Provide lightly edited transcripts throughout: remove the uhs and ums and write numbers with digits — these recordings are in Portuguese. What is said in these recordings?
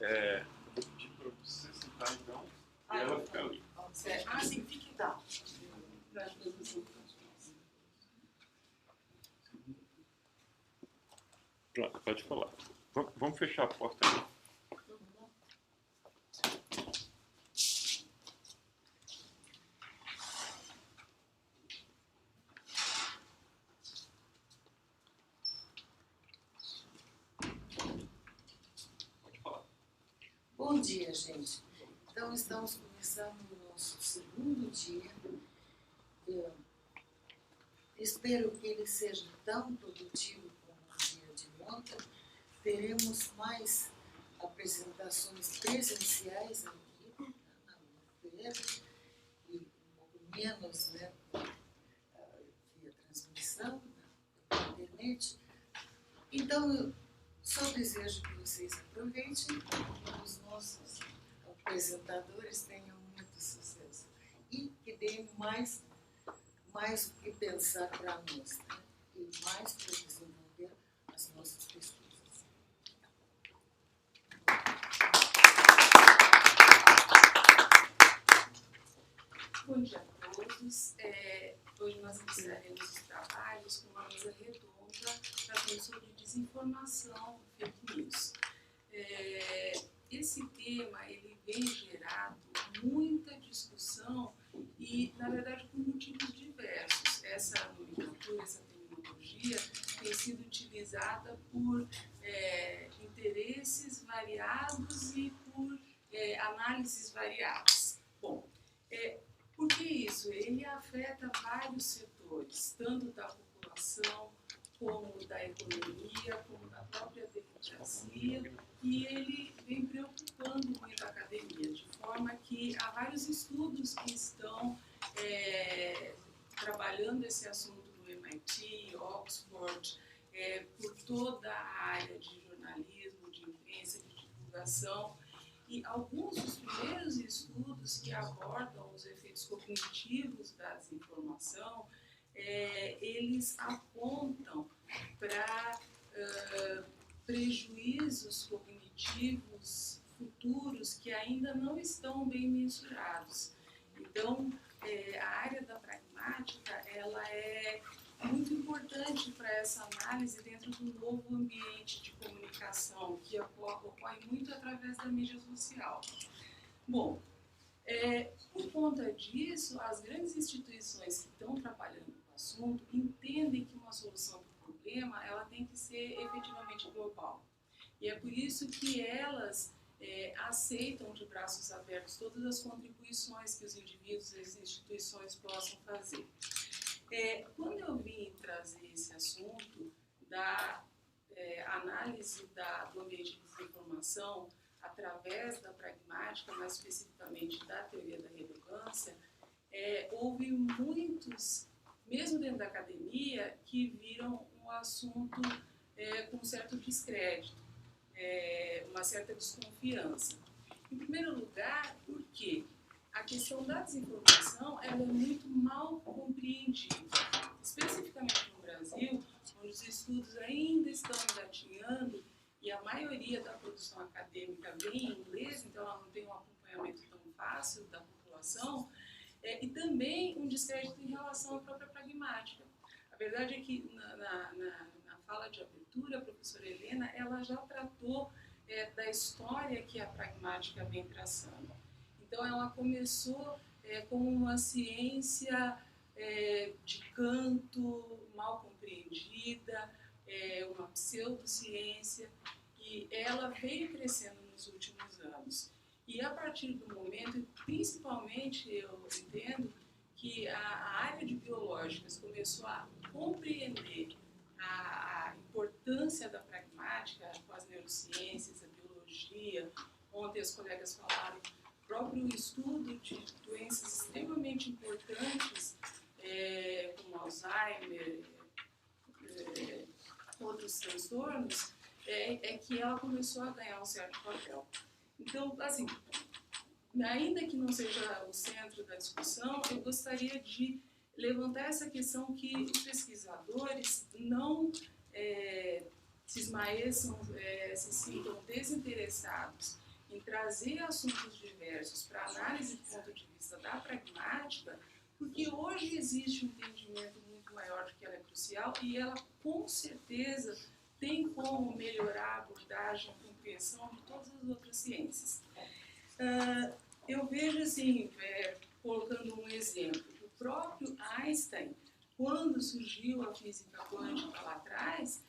Vou pedir para você sentar então, e ela fica ali. Sim, fique então. Pronto, pode falar. Vamos fechar a porta ali. Bom dia, gente. Então, estamos começando o nosso segundo dia. Espero que ele seja tão produtivo como o dia de ontem. Teremos mais apresentações presenciais aqui na UFPR e um pouco menos, né, via transmissão da internet. Então, eu só desejo que vocês aproveitem e os nossos apresentadores tenham muito sucesso e que deem mais o que pensar para nós, né? E mais para desenvolver as nossas pesquisas. Bom dia a todos. Hoje nós iniciaremos os trabalhos com uma mesa redonda tratando sobre desinformação e fake news. Esse tema ele vem gerado muita discussão e, na verdade, por motivos diversos. Essa nomenclatura, essa terminologia tem sido utilizada por interesses variados e por análises variadas. Bom, por que isso? Ele afeta vários setores, tanto da população, como da economia, como da própria democracia, e ele vem preocupando muito a academia, de forma que há vários estudos que estão trabalhando esse assunto no MIT, Oxford, por toda a área de jornalismo, de imprensa, de divulgação. E alguns dos primeiros estudos que abordam os efeitos cognitivos da desinformação, eles apontam para prejuízos cognitivos futuros que ainda não estão bem mensurados. Então, a área da pragmática ela é muito importante para essa análise dentro do novo ambiente de comunicação que ocorre muito através da mídia social. Bom, por conta disso, as grandes instituições que estão trabalhando com o assunto entendem que uma solução para o problema ela tem que ser efetivamente global. E é por isso que elas aceitam de braços abertos todas as contribuições que os indivíduos e as instituições possam fazer. Quando eu vim trazer esse assunto da análise do ambiente de desinformação através da pragmática, mais especificamente da teoria da relevância, houve muitos, mesmo dentro da academia, que viram um assunto com um certo descrédito, uma certa desconfiança. Em primeiro lugar, porque a questão da desinformação ela é muito mal compreendida, especificamente no Brasil, onde os estudos ainda estão engatinhando e a maioria da produção acadêmica vem em inglês, então ela não tem um acompanhamento tão fácil da população, e também um descrédito em relação à própria pragmática. A verdade é que na fala de abertura, a professora Helena ela já tratou da história que a pragmática vem traçando. Então ela começou como uma ciência de canto, mal compreendida, uma pseudociência, e ela veio crescendo nos últimos anos. E a partir do momento, principalmente eu entendo que a área de biológicas começou a compreender a importância da pragmática com as neurociências, a biologia. Ontem os colegas falaram o próprio estudo de doenças extremamente importantes, como Alzheimer, outros transtornos, que ela começou a ganhar um certo papel. Então, assim, ainda que não seja o centro da discussão, eu gostaria de levantar essa questão que os pesquisadores não se esmaeçam, se sintam desinteressados em trazer assuntos diversos para análise do ponto de vista da pragmática, porque hoje existe um entendimento muito maior de que ela é crucial e ela, com certeza, tem como melhorar a abordagem, a compreensão de todas as outras ciências. Eu vejo assim, colocando um exemplo, o próprio Einstein, quando surgiu a física quântica lá atrás,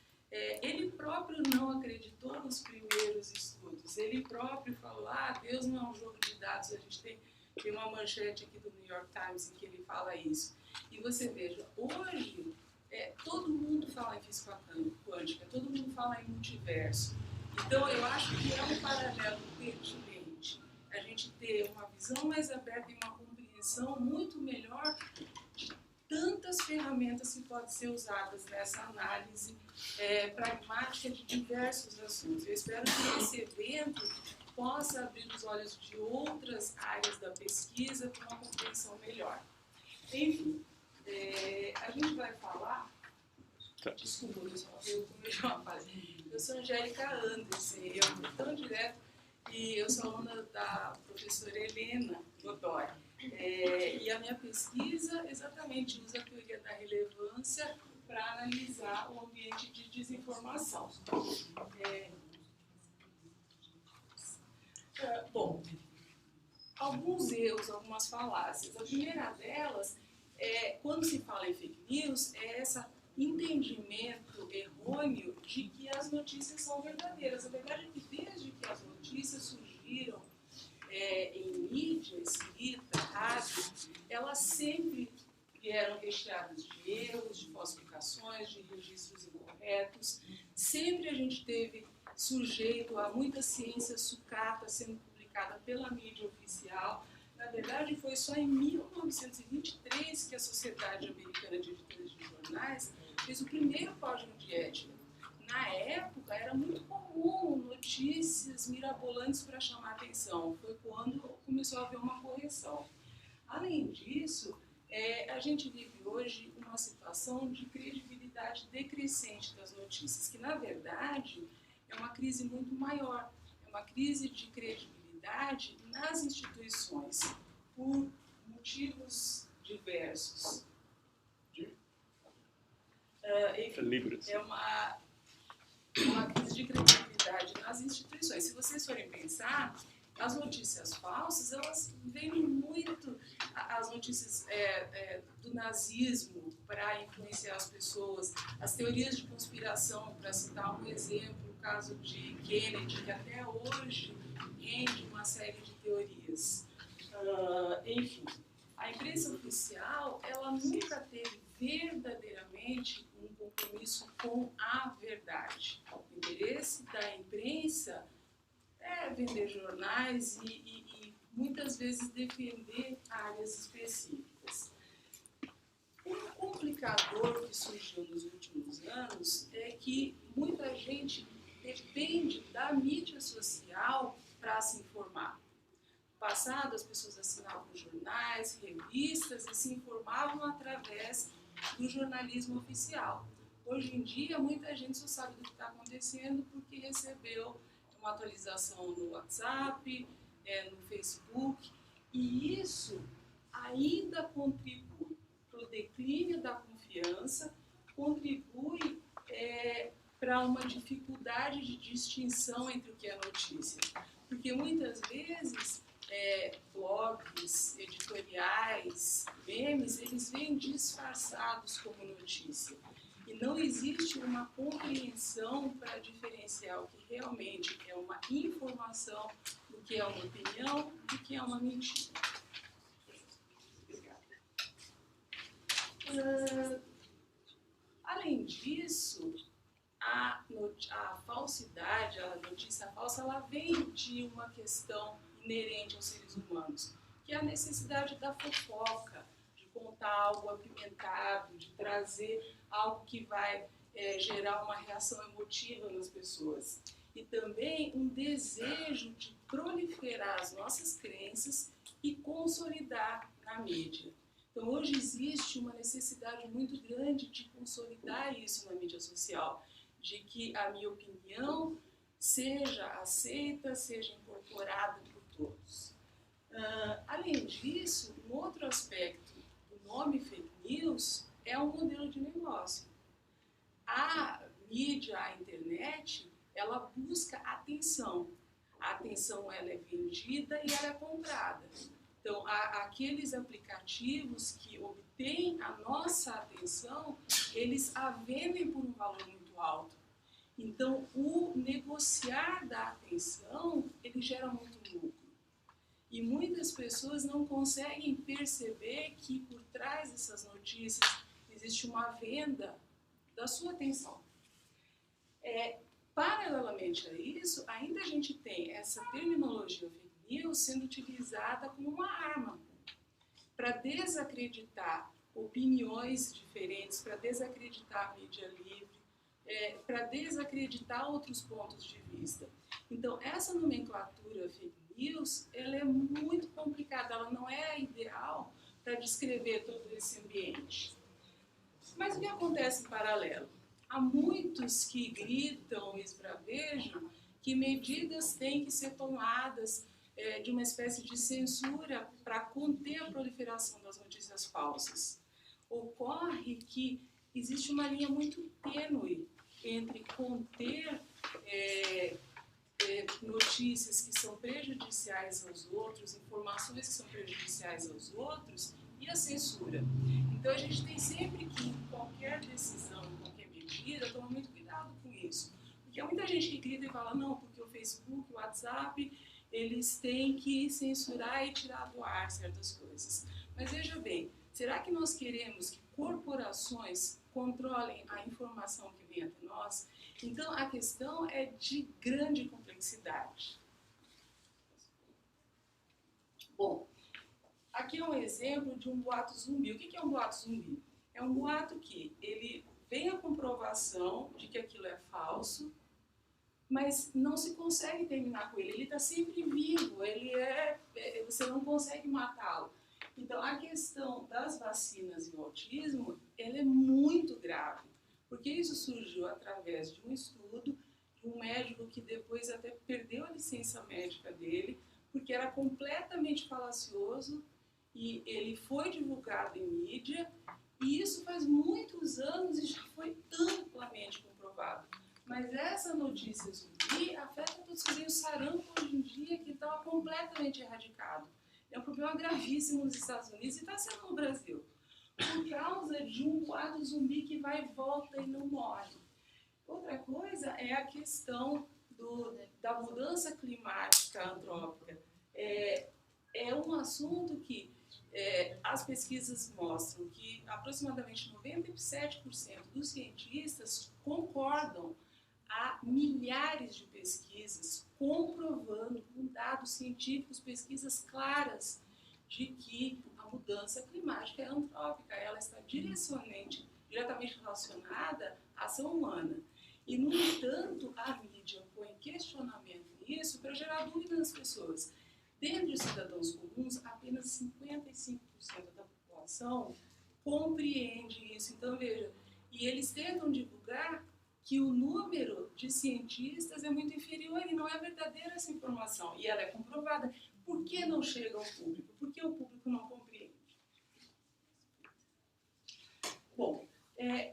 ele próprio não acreditou nos primeiros estudos. Ele próprio falou, Deus não é um jogo de dados. A gente tem uma manchete aqui do New York Times em que ele fala isso. E você veja, hoje, todo mundo fala em física quântica, todo mundo fala em multiverso. Então, eu acho que é um paralelo pertinente a gente ter uma visão mais aberta e uma compreensão muito melhor de tantas ferramentas que podem ser usadas nessa análise pragmática de diversos assuntos. Eu espero que esse evento possa abrir os olhos de outras áreas da pesquisa para uma compreensão melhor. Enfim, a gente vai falar... Desculpa, pessoal, eu cometi uma fase. Eu sou Angélica Anderson, eu fui tão direto, e eu sou aluna da professora Helena Godoy. E a minha pesquisa exatamente usa a teoria da relevância para analisar o ambiente de desinformação. Bom, alguns erros, algumas falácias. A primeira delas, quando se fala em fake news, é esse entendimento errôneo de que as notícias são verdadeiras. A verdade é que desde que as notícias surgiram em mídia escrita, rádio, elas sempre vieram recheadas de erros, de falsificações, de registros incorretos. Sempre a gente teve sujeito a muita ciência sucata sendo publicada pela mídia oficial. Na verdade, foi só em 1923 que a Sociedade Americana de Editores de Jornais fez o primeiro código de ética. Na época, era muito comum notícias mirabolantes para chamar atenção. Foi quando começou a haver uma correção. Além disso, a gente vive hoje uma situação de credibilidade decrescente das notícias, que, na verdade, é uma crise muito maior. É uma crise de credibilidade nas instituições, por motivos diversos. Enfim, é uma crise de credibilidade nas instituições. Se vocês forem pensar, as notícias falsas, elas vêm muito, as notícias do nazismo para influenciar as pessoas, as teorias de conspiração, para citar um exemplo, o caso de Kennedy, que até hoje rende uma série de teorias. Enfim, a imprensa oficial, ela nunca teve verdadeiramente um compromisso com a verdade. O interesse da imprensa é vender jornais e muitas vezes defender áreas específicas. Um complicador que surgiu nos últimos anos é que muita gente depende da mídia social para se informar. No passado, as pessoas assinavam jornais, revistas e se informavam através do jornalismo oficial. Hoje em dia, muita gente só sabe do que está acontecendo porque recebeu uma atualização no WhatsApp, no Facebook, e isso ainda contribui para o declínio da confiança, contribui para uma dificuldade de distinção entre o que é notícia. Porque muitas vezes blogs, editoriais, memes, eles vêm disfarçados como notícia. E não existe uma compreensão para diferenciar o que realmente é uma informação, do que é uma opinião, do que é uma mentira. Além disso, a falsidade, a notícia falsa, ela vem de uma questão inerente aos seres humanos, que é a necessidade da fofoca, de contar algo apimentado, de trazer algo que vai gerar uma reação emotiva nas pessoas. E também um desejo de proliferar as nossas crenças e consolidar na mídia. Então, hoje existe uma necessidade muito grande de consolidar isso na mídia social, de que a minha opinião seja aceita, seja incorporada por todos. Além disso, um outro aspecto do nome fake news é um modelo de negócio. A mídia, a internet, ela busca atenção. A atenção ela é vendida e ela é comprada. Então, aqueles aplicativos que obtêm a nossa atenção, eles a vendem por um valor muito alto. Então, o negociar da atenção, ele gera muito lucro. E muitas pessoas não conseguem perceber que por trás dessas notícias existe uma venda da sua atenção. Paralelamente a isso, ainda a gente tem essa terminologia fake news sendo utilizada como uma arma para desacreditar opiniões diferentes, para desacreditar a mídia livre, para desacreditar outros pontos de vista. Então, essa nomenclatura fake news, ela é muito complicada, ela não é ideal para descrever todo esse ambiente. Mas o que acontece em paralelo? Há muitos que gritam e esbravejam que medidas têm que ser tomadas de uma espécie de censura para conter a proliferação das notícias falsas. Ocorre que existe uma linha muito tênue entre conter notícias que são prejudiciais aos outros, informações que são prejudiciais aos outros e a censura. Então a gente tem sempre que, em qualquer decisão, em qualquer medida, tomar muito cuidado com isso. Porque há muita gente que grita e fala, não, porque o Facebook, o WhatsApp, eles têm que censurar e tirar do ar certas coisas. Mas veja bem, será que nós queremos que corporações controlem a informação que vem até nós? Então, a questão é de grande complexidade. Bom, aqui é um exemplo de um boato zumbi. O que é um boato zumbi? É um boato que ele vem a comprovação de que aquilo é falso, mas não se consegue terminar com ele. Ele está sempre vivo, você não consegue matá-lo. Então, a questão das vacinas e o autismo, ela é muito grave, porque isso surgiu através de um estudo de um médico que depois até perdeu a licença médica dele, porque era completamente falacioso, e ele foi divulgado em mídia, e isso faz muitos anos e já foi amplamente comprovado. Mas essa notícia zumbi afeta todos que têm o sarampo hoje em dia, que estava completamente erradicado. É um problema gravíssimo nos Estados Unidos e está sendo no Brasil, por causa de um boato zumbi que vai e volta e não morre. Outra coisa é a questão da mudança climática antrópica. É um assunto que as pesquisas mostram que aproximadamente 97% dos cientistas concordam. Há milhares de pesquisas comprovando, com dados científicos, pesquisas claras, de que a mudança climática é antrópica, ela está diretamente relacionada à ação humana. E, no entanto, a mídia põe questionamento nisso para gerar dúvida nas pessoas. Dentre os cidadãos comuns, apenas 55% da população compreende isso. Então, veja, e eles tentam divulgar que o número de cientistas é muito inferior e não é verdadeira essa informação. E ela é comprovada. Por que não chega ao público? Por que o público não compreende? Bom,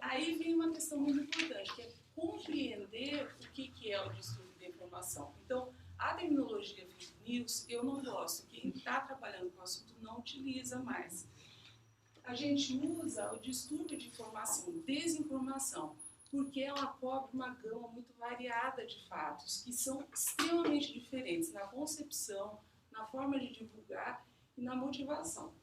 aí vem uma questão muito importante, que é compreender o que é o distúrbio da informação. Então, a terminologia fake news, eu não gosto. Quem está trabalhando com o assunto não utiliza mais. A gente usa o distúrbio de informação, desinformação, porque ela cobre uma gama muito variada de fatos, que são extremamente diferentes na concepção, na forma de divulgar e na motivação.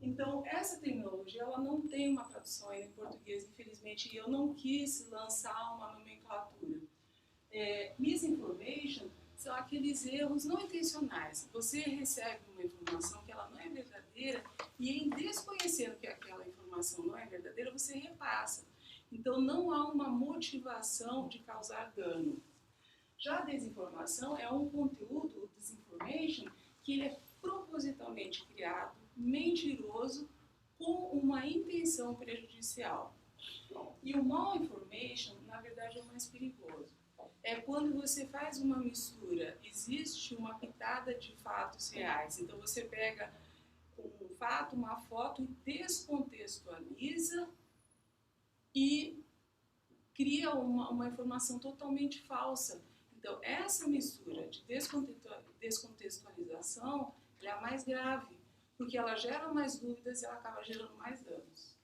Então, essa terminologia ela não tem uma tradução ainda em português, infelizmente, e eu não quis lançar uma nomenclatura. Misinformation são aqueles erros não intencionais. Você recebe uma informação que ela não é verdadeira e, em desconhecendo que aquela informação não é verdadeira, você repassa. Então, não há uma motivação de causar dano. Já a desinformação é um conteúdo, o disinformation, que ele é propositalmente criado, mentiroso, com uma intenção prejudicial. E o malinformation, na verdade, é o mais perigoso. é quando você faz uma mistura, existe uma pitada de fatos reais. Então você pega um fato, uma foto e descontextualiza e cria uma informação totalmente falsa. Então essa mistura de descontextualização é a mais grave, porque ela gera mais dúvidas e ela acaba gerando mais danos.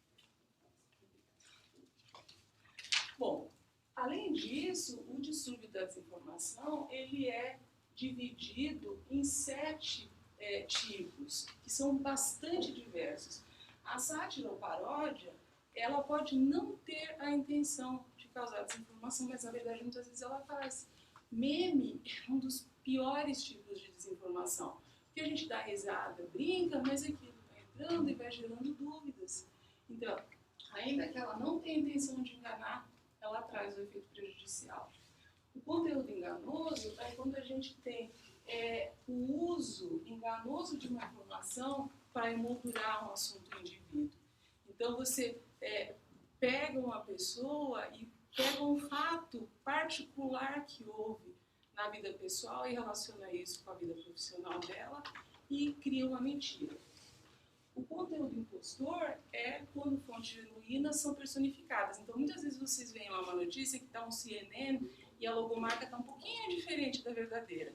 Bom, além disso, o distúrbio da desinformação ele é dividido em 7 tipos, que são bastante diversos. A sátira ou paródia, ela pode não ter a intenção de causar desinformação, mas na verdade muitas vezes ela faz. Meme é um dos piores tipos de desinformação, porque a gente dá risada, brinca, mas aquilo está entrando e vai gerando dúvidas. Então, ainda que ela não tenha intenção de enganar, ela traz o efeito prejudicial. O conteúdo enganoso é quando a gente tem o uso enganoso de uma informação para emoldurar um assunto do indivíduo. Então você pega uma pessoa e pega um fato particular que houve na vida pessoal e relaciona isso com a vida profissional dela e cria uma mentira. O conteúdo impostor é quando fontes genuínas são personificadas. Então, muitas vezes vocês veem lá uma notícia que está um CNN e a logomarca está um pouquinho diferente da verdadeira.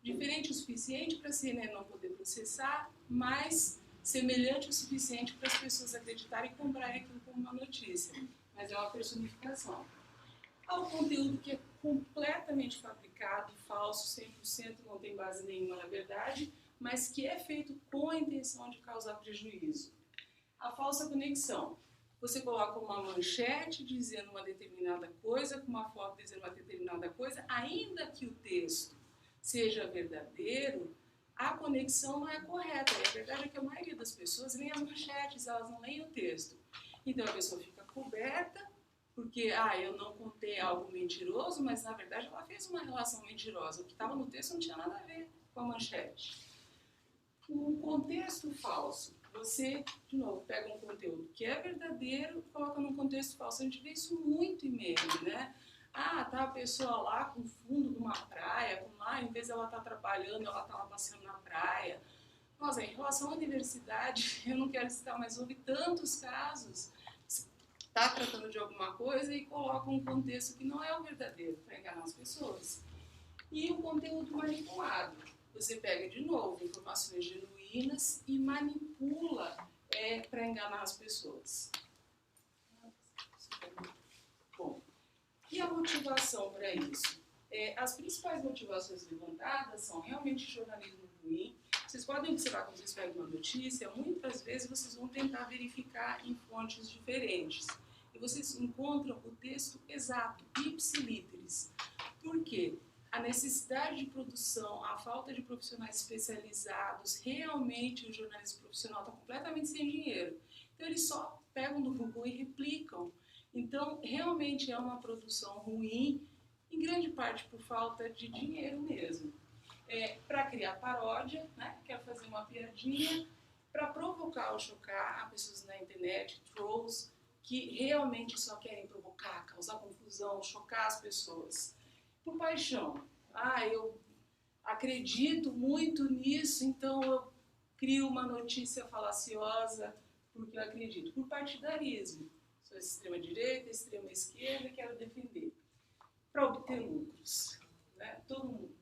Diferente o suficiente para a CNN não poder processar, mas semelhante o suficiente para as pessoas acreditarem e comprarem aquilo como uma notícia. Mas é uma personificação. Há o conteúdo que é completamente fabricado, falso, 100%, não tem base nenhuma na verdade, mas que é feito com a intenção de causar prejuízo. A falsa conexão. Você coloca uma manchete dizendo uma determinada coisa, com uma foto dizendo uma determinada coisa, ainda que o texto seja verdadeiro, a conexão não é correta. E a verdade é que a maioria das pessoas lê as manchetes, elas não leem o texto. Então a pessoa fica coberta, porque eu não contei algo mentiroso, mas na verdade ela fez uma relação mentirosa. O que estava no texto não tinha nada a ver com a manchete. Um contexto falso. Você, de novo, pega um conteúdo que é verdadeiro e coloca num contexto falso. A gente vê isso muito em meme, né? Tá a pessoa lá com fundo de uma praia, em vez de ela estar trabalhando, ela está lá passeando na praia. Nossa, em relação à universidade, eu não quero citar, mas houve tantos casos. Está tratando de alguma coisa e coloca um contexto que não é o verdadeiro para enganar as pessoas. E o conteúdo manipulado. Você pega, de novo, informações genuínas e manipula para enganar as pessoas. Bom, e a motivação para isso? As principais motivações levantadas são realmente jornalismo ruim. Vocês podem observar quando vocês pegam uma notícia, muitas vezes vocês vão tentar verificar em fontes diferentes. E vocês encontram o texto exato, ipsiliteris. Por quê? A necessidade de produção, a falta de profissionais especializados, realmente o jornalismo profissional está completamente sem dinheiro. Então eles só pegam do Google e replicam. Então realmente é uma produção ruim, em grande parte por falta de dinheiro mesmo. Para criar paródia, né? Quer fazer uma piadinha, para provocar ou chocar as pessoas na internet, trolls, que realmente só querem provocar, causar confusão, chocar as pessoas. Por paixão. Eu acredito muito nisso, então eu crio uma notícia falaciosa porque eu acredito. Por partidarismo. Sou extrema-direita, extrema-esquerda e quero defender. Para obter lucros. Né? Todo mundo.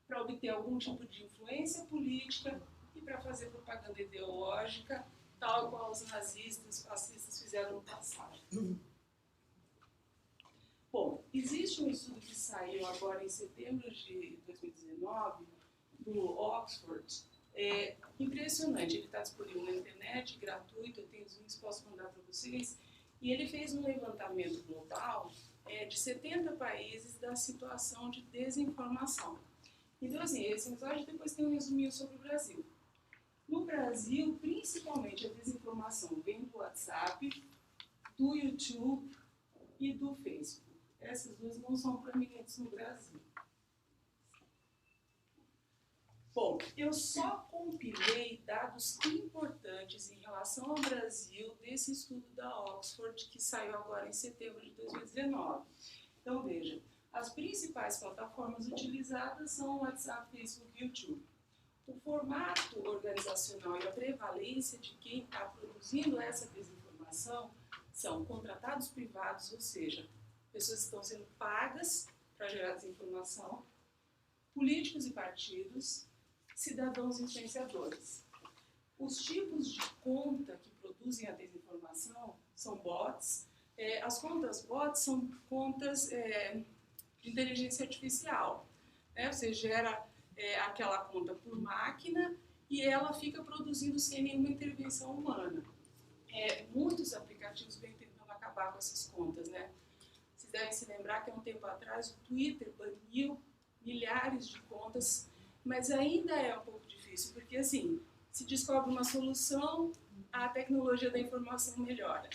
Para obter algum tipo de influência política e para fazer propaganda ideológica, tal qual os nazistas, fascistas fizeram no passado. Bom, existe um estudo que saiu agora em setembro de 2019, do Oxford, impressionante, ele está disponível na internet, gratuito, eu tenho os links, posso mandar para vocês, e ele fez um levantamento global de 70 países da situação de desinformação. Então, assim, esse episódio depois tem um resuminho sobre o Brasil. No Brasil, principalmente, a desinformação vem do WhatsApp, do YouTube e do Facebook. Essas duas não são proeminentes no Brasil. Bom, eu só compilei dados importantes em relação ao Brasil desse estudo da Oxford que saiu agora em setembro de 2019. Então, veja, As principais plataformas utilizadas são o WhatsApp, Facebook e YouTube. O formato organizacional e a prevalência de quem está produzindo essa desinformação são contratados privados, ou seja, pessoas que estão sendo pagas para gerar desinformação, políticos e partidos, cidadãos e influenciadores. Os tipos de conta que produzem a desinformação são bots. As contas bots são contas de inteligência artificial. Você gera aquela conta por máquina e ela fica produzindo sem nenhuma intervenção humana. Muitos aplicativos vêm tentando acabar com essas contas, né? Vocês devem se lembrar que há um tempo atrás o Twitter baniu milhares de contas, mas ainda é um pouco difícil, porque assim, se descobre uma solução, a tecnologia da informação melhora.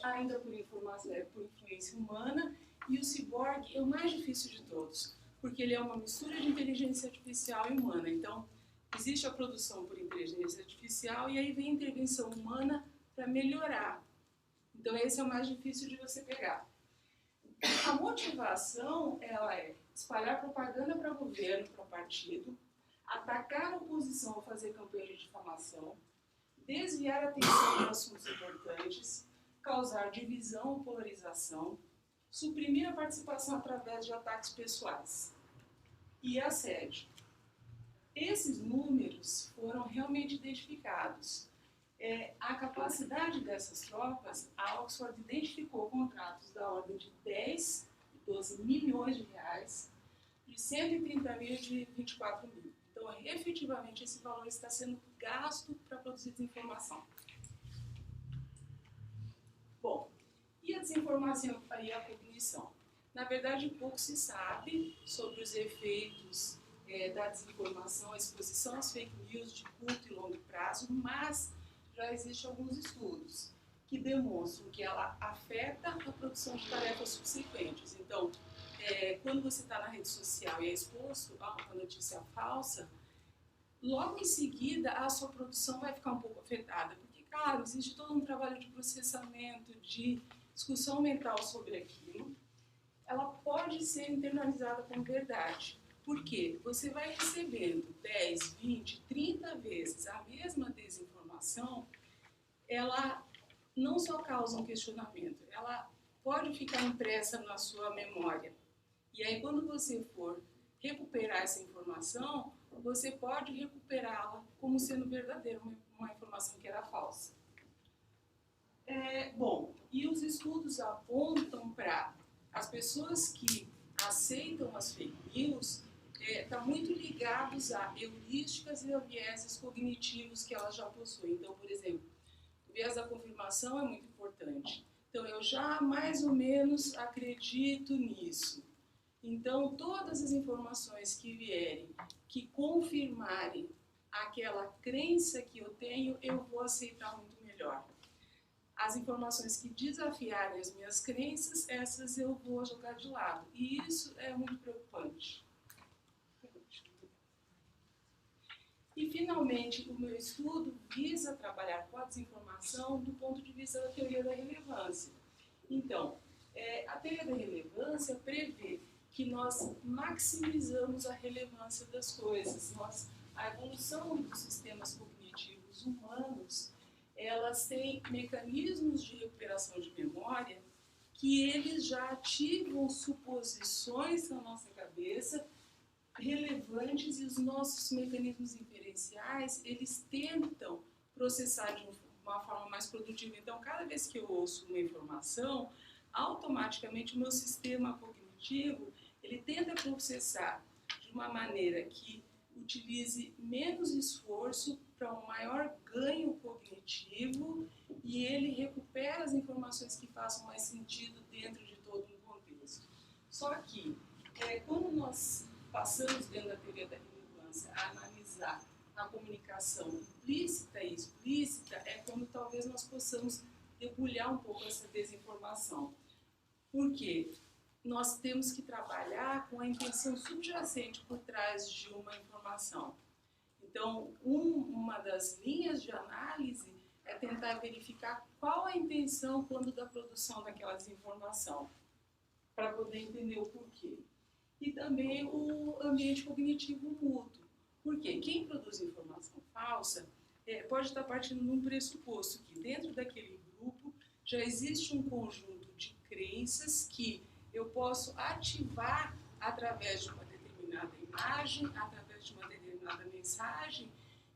Ainda por influência humana, e o ciborgue é o mais difícil de todos, porque ele é uma mistura de inteligência artificial e humana. Então, existe a produção por inteligência artificial e aí vem a intervenção humana para melhorar. Então, esse é o mais difícil de você pegar. A motivação, ela é espalhar propaganda para governo, para partido, atacar a oposição ao fazer campanha de difamação, desviar a atenção de assuntos importantes, causar divisão ou polarização, suprimir a participação através de ataques pessoais e assédio. Esses números foram realmente identificados. A capacidade dessas tropas, a Oxford identificou contratos da ordem de 10 e 12 milhões de reais, de 130 mil e de 24 mil. Então, efetivamente, esse valor está sendo gasto para produzir desinformação. Bom, e a desinformação e a cognição? Na verdade, pouco se sabe sobre os efeitos da desinformação, a exposição às fake news de curto e longo prazo, mas já existem alguns estudos que demonstram que ela afeta a produção de tarefas subsequentes. Então, quando você está na rede social e é exposto a uma notícia falsa, logo em seguida a sua produção vai ficar um pouco afetada, porque, claro, existe todo um trabalho de processamento, de discussão mental sobre aquilo. Ela pode ser internalizada como verdade. Por quê? Você vai recebendo 10, 20, 30 vezes a mesma desinformação, ela não só causa um questionamento, ela pode ficar impressa na sua memória. E aí, quando você for recuperar essa informação, você pode recuperá-la como sendo verdadeira, uma informação que era falsa. Bom, e os estudos apontam para as pessoas que aceitam as fake news, está muito ligados a heurísticas e a vieses cognitivos que elas já possuem. Então, por exemplo, o viés da confirmação é muito importante. Então, eu já mais ou menos acredito nisso. Então, todas as informações que vierem, que confirmarem aquela crença que eu tenho, eu vou aceitar muito melhor. As informações que desafiarem as minhas crenças, essas eu vou jogar de lado. E isso é muito preocupante. E, finalmente, o meu estudo visa trabalhar com a desinformação do ponto de vista da teoria da relevância. Então, a teoria da relevância prevê que nós maximizamos a relevância das coisas. A evolução dos sistemas cognitivos humanos, elas têm mecanismos de recuperação de memória que eles já ativam suposições na nossa cabeça relevantes, e os nossos mecanismos inferenciais, eles tentam processar de uma forma mais produtiva. Então, cada vez que eu ouço uma informação, automaticamente o meu sistema cognitivo, ele tenta processar de uma maneira que utilize menos esforço para um maior ganho cognitivo, e ele recupera as informações que façam mais sentido dentro de todo um contexto. Só que, quando nós passamos dentro da teoria da relevância a analisar a comunicação implícita e explícita, é quando talvez nós possamos debulhar um pouco essa desinformação. Por quê? Nós temos que trabalhar com a intenção subjacente por trás de uma informação. Então, uma das linhas de análise é tentar verificar qual a intenção quando da produção daquela desinformação. para poder entender o porquê. E também o ambiente cognitivo mútuo. Porque quem produz informação falsa pode estar partindo de um pressuposto que dentro daquele grupo já existe um conjunto de crenças que eu posso ativar através de uma determinada imagem, através de uma determinada mensagem,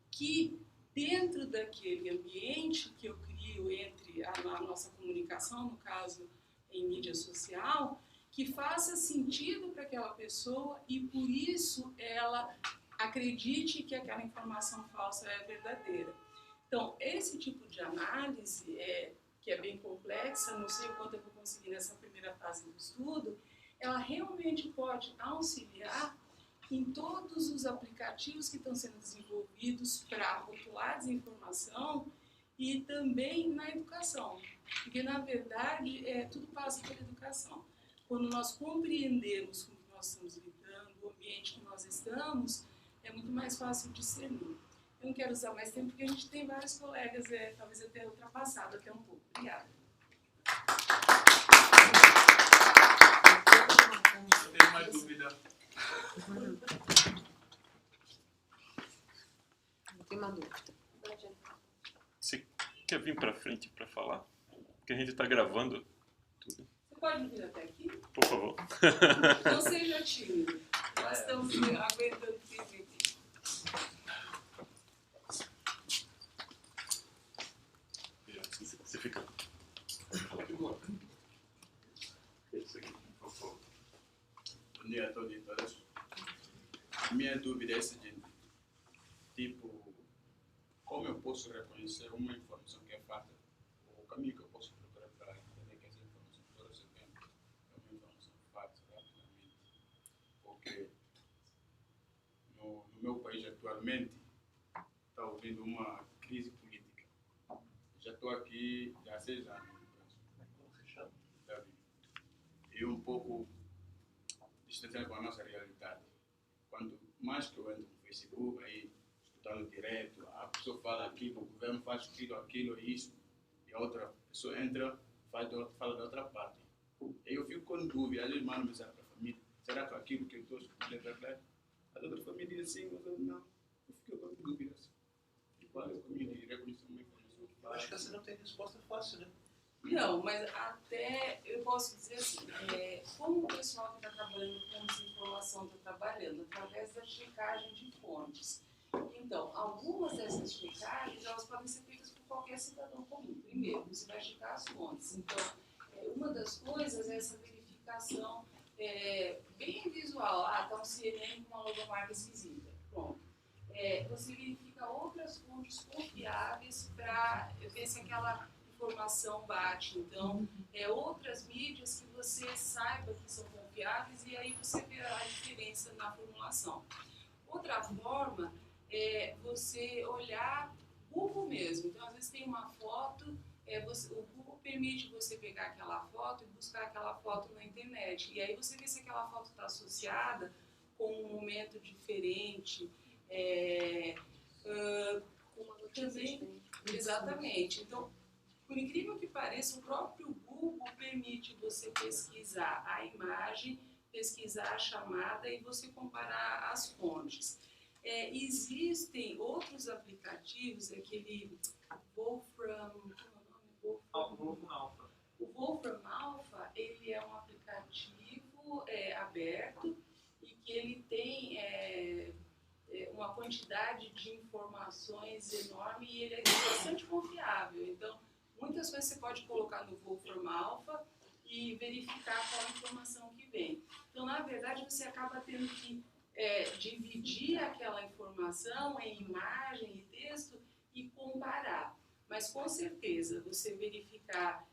que dentro daquele ambiente que eu crio entre a nossa comunicação, no caso em mídia social, que faça sentido para aquela pessoa e por isso ela acredite que aquela informação falsa é verdadeira. Então, esse tipo de análise, que é bem complexa, não sei o quanto eu vou conseguir nessa primeira fase do estudo, ela realmente pode auxiliar em todos os aplicativos que estão sendo desenvolvidos para rotular desinformação e também na educação. Porque, na verdade, tudo passa pela educação. Quando nós compreendemos com o que nós estamos lidando, o ambiente que nós estamos, é muito mais fácil discernir. Eu não quero usar mais tempo, porque a gente tem vários colegas, talvez eu tenha ultrapassado até um pouco. Obrigada. Eu tenho mais dúvida. Não tem uma dúvida. Você quer vir para frente para falar? Porque a gente está gravando tudo. Você pode vir até aqui? Por favor. Não seja tímido. Nós estamos aguentando firme aqui. Você fica. Esse aqui, por favor. Bom dia a todos e todas. A minha dúvida é a seguinte. Tipo, como eu posso reconhecer uma informação que é falsa? O caminho que eu posso procurar para entender que essa informação que eu estou recebendo é uma informação falsa rapidamente. Porque no meu país atualmente está havendo uma crise política. Já estou aqui há 6 anos. E um pouco distanciado com a nossa realidade. Quanto mais que eu entro no Facebook, aí escutando direto, a pessoa fala aquilo, o governo faz aquilo e isso, e a outra pessoa entra, fala da outra parte. E eu fico com dúvida, às vezes mando mensagem para a família, será que aquilo que eu estou escutando é verdade? As outras famílias dizem sim, mas eu não. Eu fico com dúvidas. E qual é o caminho de reconhecer uma informação? Eu acho que você não tem resposta fácil, né? Não, mas até eu posso dizer assim, como o pessoal que está trabalhando com desinformação está trabalhando? Através da checagem de fontes. Então, algumas dessas checagens, elas podem ser feitas por qualquer cidadão comum. Primeiro, você vai checar as fontes. Então, uma das coisas é essa verificação bem visual. Está um CNN com uma logomarca esquisita. Pronto. Você verifica outras fontes confiáveis para ver se aquela informação bate. Então, outras mídias que você saiba que são confiáveis e aí você vê a diferença na formulação. Outra forma é você olhar Google mesmo. Então, às vezes tem uma foto, o Google permite você pegar aquela foto e buscar aquela foto na internet. E aí você vê se aquela foto está associada com um momento diferente, com uma notícia também. Exatamente. Então, por incrível que pareça, o próprio Google permite você pesquisar a imagem, pesquisar a chamada e você comparar as fontes. Existem outros aplicativos, aquele Wolfram, como é o nome? Wolfram Alpha. O Wolfram Alpha, ele é um aplicativo aberto e que ele tem uma quantidade de informações enorme e ele é bastante confiável. Então, muitas coisas você pode colocar no Wolfram Alpha e verificar qual a informação que vem. Então, na verdade, você acaba tendo que dividir aquela informação em imagem e texto e comparar. Mas, com certeza, você verificar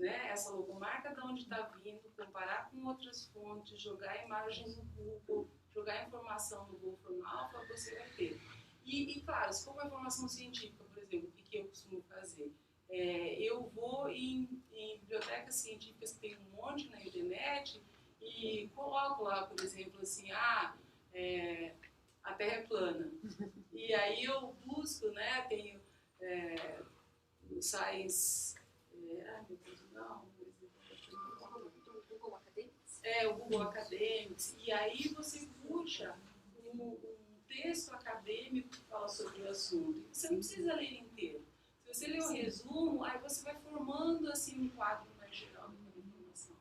essa logomarca de onde está vindo, comparar com outras fontes, jogar a imagem no Google, jogar a informação no Wolfram Alpha, você vai ter. E claro, se for uma informação científica, por exemplo, o que eu costumo fazer? Eu vou em bibliotecas científicas que tem um monte na internet e coloco lá, por exemplo, assim, a Terra é plana. E aí eu busco, né, tenho o Science... ai, meu Deus, não... Google Academics? O Google Academics, e aí você puxa um texto acadêmico que fala sobre o assunto. Você não precisa ler inteiro. Se você ler o resumo, aí você vai formando assim um quadro mais geral daquela informação.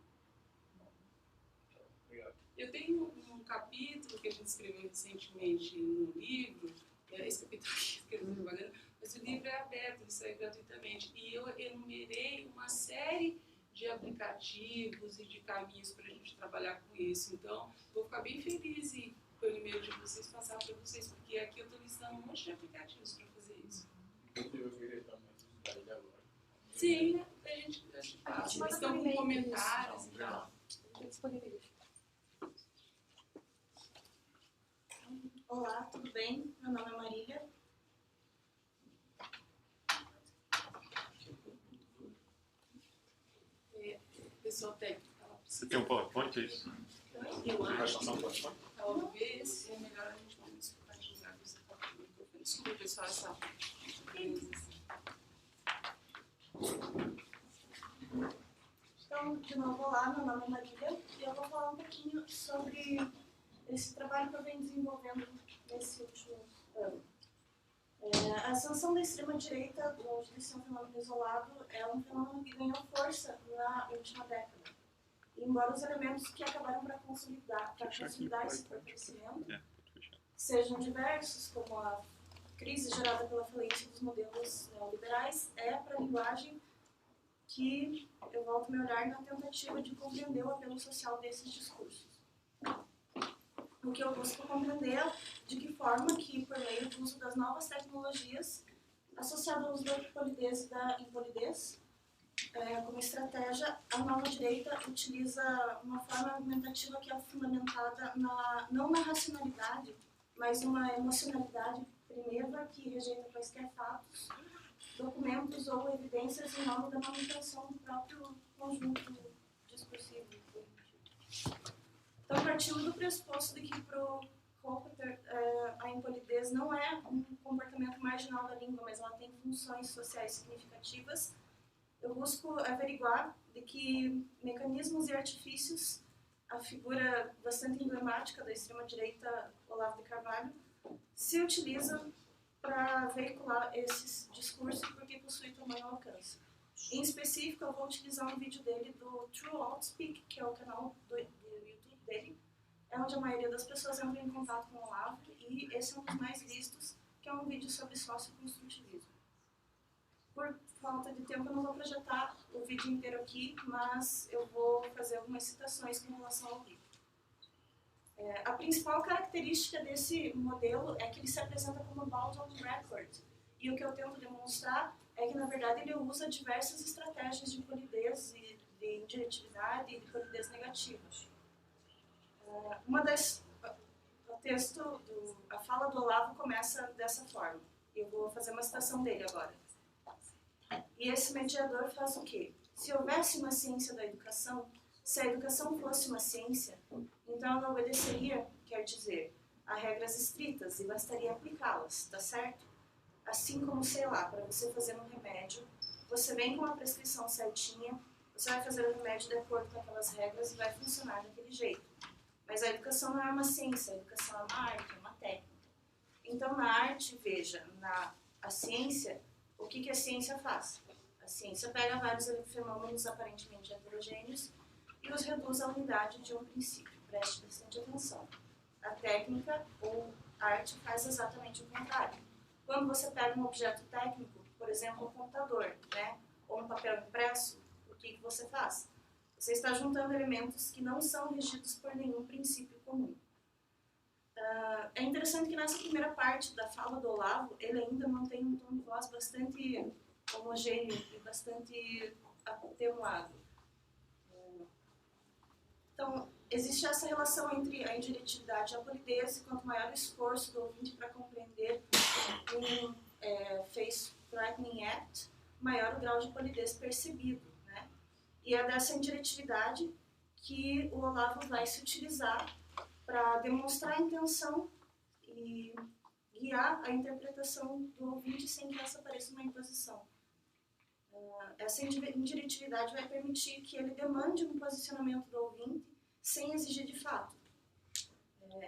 Obrigado. Eu tenho um capítulo que a gente escreveu recentemente no livro, esse capítulo aqui, escreveu propaganda, mas o livro é aberto, ele sai gratuitamente. E eu enumerei uma série de aplicativos e de caminhos para a gente trabalhar com isso. Então, vou ficar bem feliz pelo e-mail de vocês passar para vocês, porque aqui eu estou listando um monte de aplicativos para fazer isso. Eu virei também daí agora. Sim, a gente passa. Eles estão com comentários e tal. Eu disponibilizo. Olá, tudo bem? Meu nome é Marília. Pessoal técnico, Você tem um PowerPoint, é isso? eu Vai acho passar um que PowerPoint? talvez é melhor a gente compartilhar com esse microfone. Desculpa, pessoal, essa Então, de novo, olá, meu nome é Marília e eu vou falar um pouquinho sobre esse trabalho que eu venho desenvolvendo nesse último ano. A ascensão da extrema-direita, longe de ser um fenômeno isolado, é um fenômeno que ganhou força na última década. E, embora os elementos que acabaram para consolidar esse fortalecimento sejam diversos, como a crise gerada pela falência dos modelos neoliberais, é para a linguagem que eu volto meu olhar na tentativa de compreender o apelo social desses discursos. O que eu busco compreender de que forma que, por meio do uso das novas tecnologias, associado ao uso da polidez e da impolidez, como estratégia, a nova direita utiliza uma forma argumentativa que é fundamentada não na racionalidade, mas uma emocionalidade primeva que rejeita quaisquer fatos, documentos ou evidências em nome da manutenção do próprio conjunto discursivo político. Então, partindo do pressuposto de que para o Kohler a impolidez não é um comportamento marginal da língua, mas ela tem funções sociais significativas, eu busco averiguar de que mecanismos e artifícios a figura bastante emblemática da extrema-direita Olavo de Carvalho se utiliza para veicular esses discursos porque possui tamanho alcance. Em específico, eu vou utilizar um vídeo dele do True Outspeak, que é o canal do YouTube dele, é onde a maioria das pessoas entra em contato com o Olavo, e esse é um dos mais vistos, que é um vídeo sobre socioconstrutivismo. Por falta de tempo, eu não vou projetar o vídeo inteiro aqui, mas eu vou fazer algumas citações com relação ao vídeo. A principal característica desse modelo é que ele se apresenta como bound on record, e o que eu tento demonstrar é que, na verdade, ele usa diversas estratégias de polidez e de indiretividade e de polidez negativa. A fala do Olavo começa dessa forma. Eu vou fazer uma citação dele agora. E esse mediador faz o quê? Se houvesse uma ciência da educação, se a educação fosse uma ciência, então ela obedeceria, quer dizer, a regras estritas e bastaria aplicá-las, tá certo? Assim como, sei lá, para você fazer um remédio, você vem com uma prescrição certinha, você vai fazer o remédio de acordo com aquelas regras e vai funcionar daquele jeito. Mas a educação não é uma ciência, a educação é uma arte, é uma técnica. Então, na arte, veja, a ciência, o que a ciência faz? A ciência pega vários fenômenos aparentemente heterogêneos e os reduz à unidade de um princípio. Preste bastante atenção. A técnica ou arte faz exatamente o contrário. Quando você pega um objeto técnico, por exemplo, um computador, né, ou um papel impresso, o que você faz? Você está juntando elementos que não são regidos por nenhum princípio comum. É interessante que nessa primeira parte da fala do Olavo, ele ainda mantém um tom de voz bastante homogêneo e bastante atenuado. Então, existe essa relação entre a indiretividade e a polidez, e quanto maior o esforço do ouvinte para compreender um face threatening act, maior o grau de polidez percebido, né? E é dessa indiretividade que o Olavo vai se utilizar para demonstrar a intenção e guiar a interpretação do ouvinte sem que essa pareça uma imposição. Essa indiretividade vai permitir que ele demande um posicionamento do ouvinte sem exigir de fato.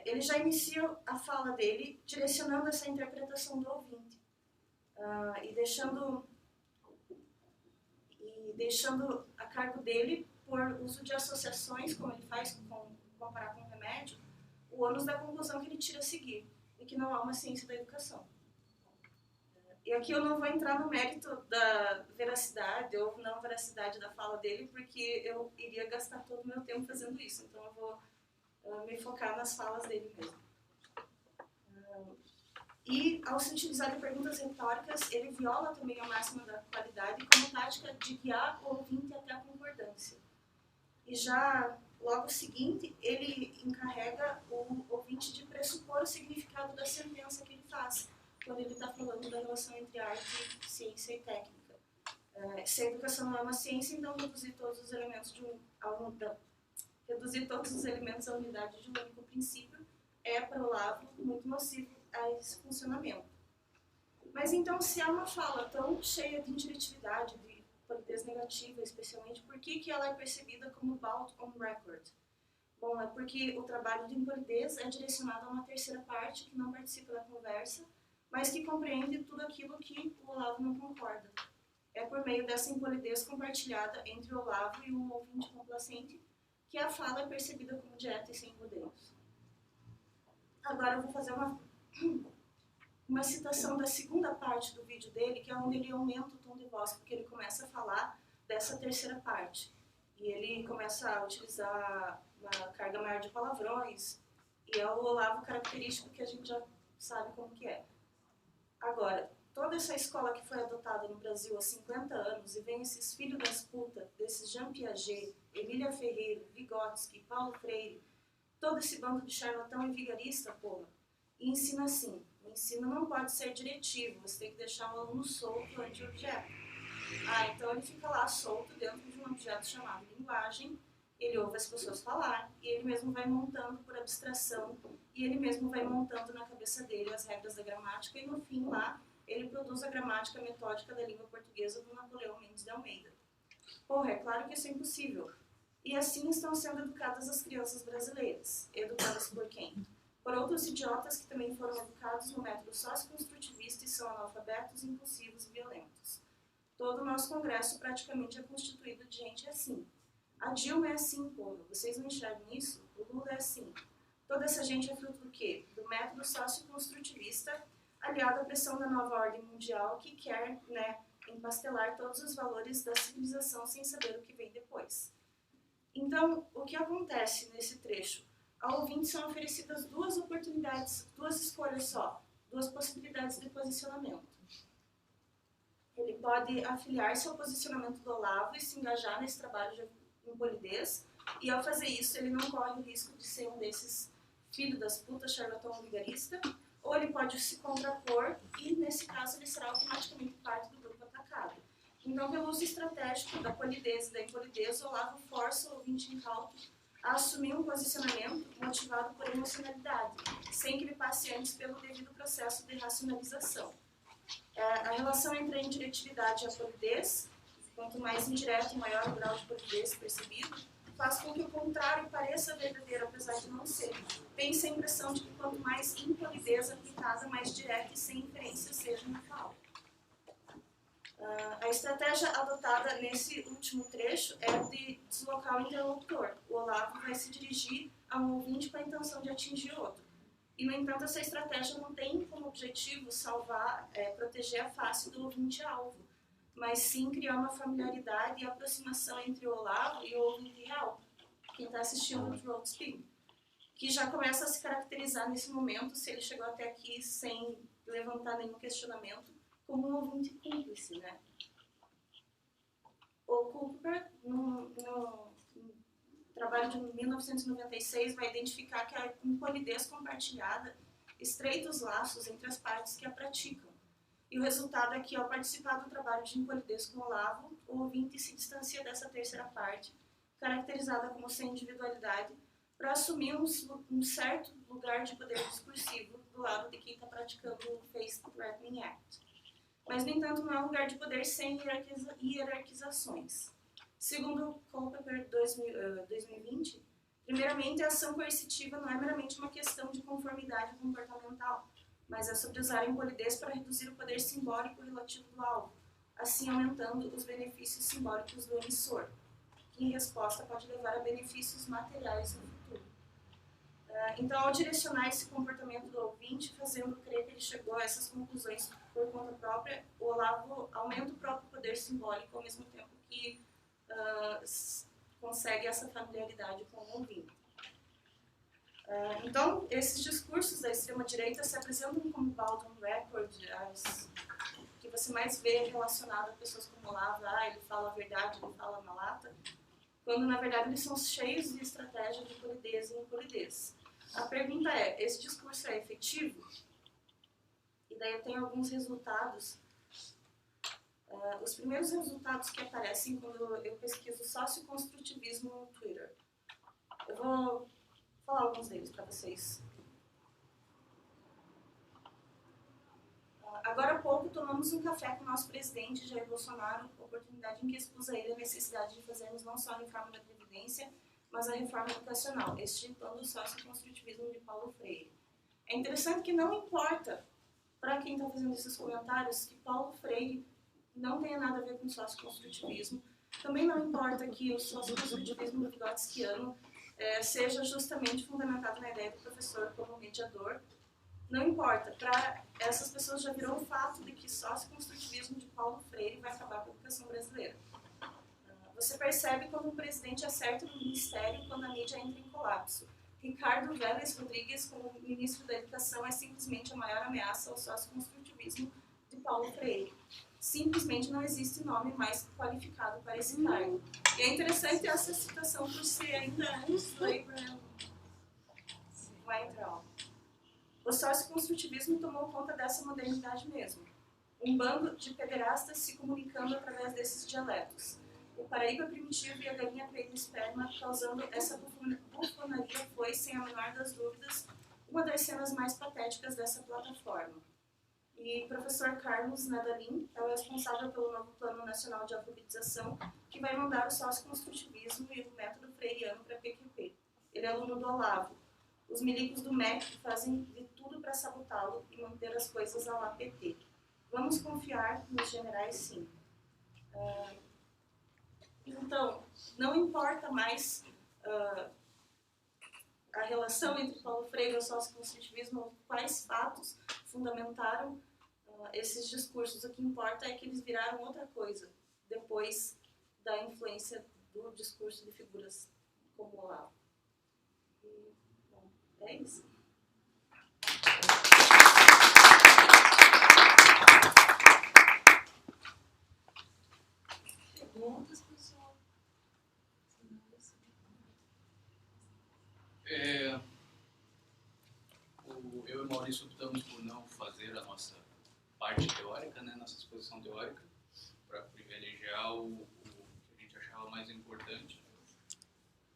Ele já inicia a fala dele direcionando essa interpretação do ouvinte e deixando a cargo dele, por uso de associações, como ele faz comparar com o remédio, o ônus da conclusão que ele tira a seguir, e que não há uma ciência da educação. E aqui eu não vou entrar no mérito da veracidade ou não veracidade da fala dele, porque eu iria gastar todo o meu tempo fazendo isso, então eu vou me focar nas falas dele mesmo. E, ao se utilizar de perguntas retóricas, ele viola também a máxima da qualidade como tática de guiar o ouvinte até a concordância. E já logo seguinte, ele encarrega o ouvinte de pressupor o significado da sentença que ele faz, quando ele está falando da relação entre arte, ciência e técnica. Se a educação não é uma ciência, então reduzir todos os elementos à unidade de um único princípio é, para o Olavo, muito nocivo a esse funcionamento. Mas então, se há uma fala tão cheia de indiretividade, de polidez negativa, especialmente, por que ela é percebida como bout on record? Bom, é porque o trabalho de impolidez é direcionado a uma terceira parte que não participa da conversa, mas que compreende tudo aquilo que o Olavo não concorda. É por meio dessa impolidez compartilhada entre o Olavo e o ouvinte complacente que a fala é percebida como direta e sem rodeios. Agora eu vou fazer uma citação da segunda parte do vídeo dele, que é onde ele aumenta o tom de voz, porque ele começa a falar dessa terceira parte. E ele começa a utilizar uma carga maior de palavrões, e é o Olavo característico que a gente já sabe como que é. Agora, toda essa escola que foi adotada no Brasil há 50 anos, e vem esses filhos das putas, desses Jean Piaget, Emília Ferreira, Vygotsky, Paulo Freire, todo esse bando de charlatão e vigarista, porra, e ensina assim. O ensino não pode ser diretivo, você tem que deixar o aluno solto ante o objeto. Então ele fica lá solto dentro de um objeto chamado linguagem, ele ouve as pessoas falar, e ele mesmo vai montando por abstração, e ele mesmo vai montando na cabeça dele as regras da gramática, e no fim lá, ele produz a gramática metódica da língua portuguesa do Napoleão Mendes de Almeida. Porra, é claro que isso é impossível. E assim estão sendo educadas as crianças brasileiras. Educadas por quem? Por outros idiotas que também foram educados no método socioconstrutivista e são analfabetos, impulsivos e violentos. Todo o nosso congresso praticamente é constituído de gente assim. A Dilma é assim, porra. Vocês não enxergam isso? O Lula é assim. Toda essa gente é fruto do quê? Do método socioconstrutivista aliado à pressão da nova ordem mundial que quer, empastelar todos os valores da civilização sem saber o que vem depois. Então, o que acontece nesse trecho? Ao ouvinte são oferecidas duas oportunidades, duas escolhas só, duas possibilidades de posicionamento. Ele pode afiliar-se ao posicionamento do Olavo e se engajar nesse trabalho de impolidez, e ao fazer isso ele não corre o risco de ser um desses filhos das putas, charlatão vigarista, ou ele pode se contrapor e, nesse caso, ele será automaticamente parte do grupo atacado. Então, pelo uso estratégico da polidez e da impolidez, o Olavo força o ouvinte incauto a assumir um posicionamento motivado por emocionalidade, sem que ele passe antes pelo devido processo de racionalização. A relação entre a indiretividade e a polidez, quanto mais indireto, maior o grau de polidez percebido, faz com que o contrário pareça verdadeiro, apesar de não ser. Tem-se a impressão de que quanto mais impolidez aplicada, mais direta e sem inferência seja no fala. A estratégia adotada nesse último trecho é de deslocar o interlocutor. O Olavo vai se dirigir a um ouvinte com a intenção de atingir outro. E, no entanto, essa estratégia não tem como objetivo proteger a face do ouvinte-alvo, mas sim criar uma familiaridade e aproximação entre o Olavo e o ouvinte real, quem está assistindo o Throat Spin, que já começa a se caracterizar nesse momento, se ele chegou até aqui sem levantar nenhum questionamento, como um ouvinte cúmplice, né? O Cooper, no trabalho de 1996, vai identificar que a impolidez compartilhada estreita os laços entre as partes que a praticam. E o resultado é que, ao participar do trabalho de impolidez com o Olavo, o ouvinte se distancia dessa terceira parte, caracterizada como sem individualidade, para assumir um certo lugar de poder discursivo do lado de quem está praticando o Face Threatening Act. mas, no entanto, não é um lugar de poder sem hierarquizações. Segundo o Culpeper 2020, primeiramente, a ação coercitiva não é meramente uma questão de conformidade comportamental, mas é sobre usar a impolidez para reduzir o poder simbólico relativo do alvo, assim aumentando os benefícios simbólicos do emissor, que em resposta pode levar a benefícios materiais no futuro. Então, ao direcionar esse comportamento do ouvinte, fazendo crer que ele chegou a essas conclusões por conta própria, o Olavo aumenta o próprio poder simbólico ao mesmo tempo que consegue essa familiaridade com o ouvinte. Então, esses discursos da extrema-direita se apresentam como Baldwin Record, que você mais vê relacionado a pessoas como Olavo, ele fala a verdade, ele fala na lata, quando na verdade eles são cheios de estratégia de polidez e impolidez. A pergunta é, esse discurso é efetivo? E daí eu tenho alguns resultados. Os primeiros resultados que aparecem quando eu pesquiso socioconstrutivismo no Twitter. Eu vou falar alguns deles para vocês. Agora há pouco tomamos um café com o nosso presidente Jair Bolsonaro, oportunidade em que expus a ele a necessidade de fazermos não só a reforma da Previdência, mas a reforma educacional, extirpando o socioconstrutivismo de Paulo Freire. É interessante que não importa, para quem está fazendo esses comentários, que Paulo Freire não tenha nada a ver com socioconstrutivismo. Também não importa que o socioconstrutivismo do Vygotskiano seja justamente fundamentado na ideia do professor como mediador. Não importa, para essas pessoas já virou um fato de que socioconstrutivismo de Paulo Freire vai acabar com a educação brasileira. Você percebe quando o presidente acerta no ministério quando a mídia entra em colapso. Ricardo Vélez Rodrigues, como ministro da Educação, é simplesmente a maior ameaça ao socioconstrutivismo de Paulo Freire. Simplesmente não existe nome mais qualificado para esse cargo. E é interessante essa citação por ser ainda antes do Abraham Weintraub. O socioconstrutivismo tomou conta dessa modernidade mesmo. Um bando de pederastas se comunicando através desses dialetos. O Paraíba primitivo e a galinha peida esperma causando essa bufonaria foi, sem a menor das dúvidas, uma das cenas mais patéticas dessa plataforma. E professor Carlos Nadalin é o responsável pelo novo Plano Nacional de Alfabetização, que vai mandar o socioconstrutivismo e o método freiriano para a PQP. Ele é aluno do Olavo. Os milicos do MEC fazem de tudo para sabotá-lo e manter as coisas à la PT. Vamos confiar nos generais, sim. Então, não importa mais a relação entre Paulo Freire e o socioconstrutivismo, quais fatos fundamentaram esses discursos. O que importa é que eles viraram outra coisa depois da influência do discurso de figuras como Olavo. E, bom, é isso. Perguntas, pessoal? Eu e o Maurício optamos por não fazer a nossa parte teórica, né, nossa exposição teórica, para privilegiar o que a gente achava mais importante,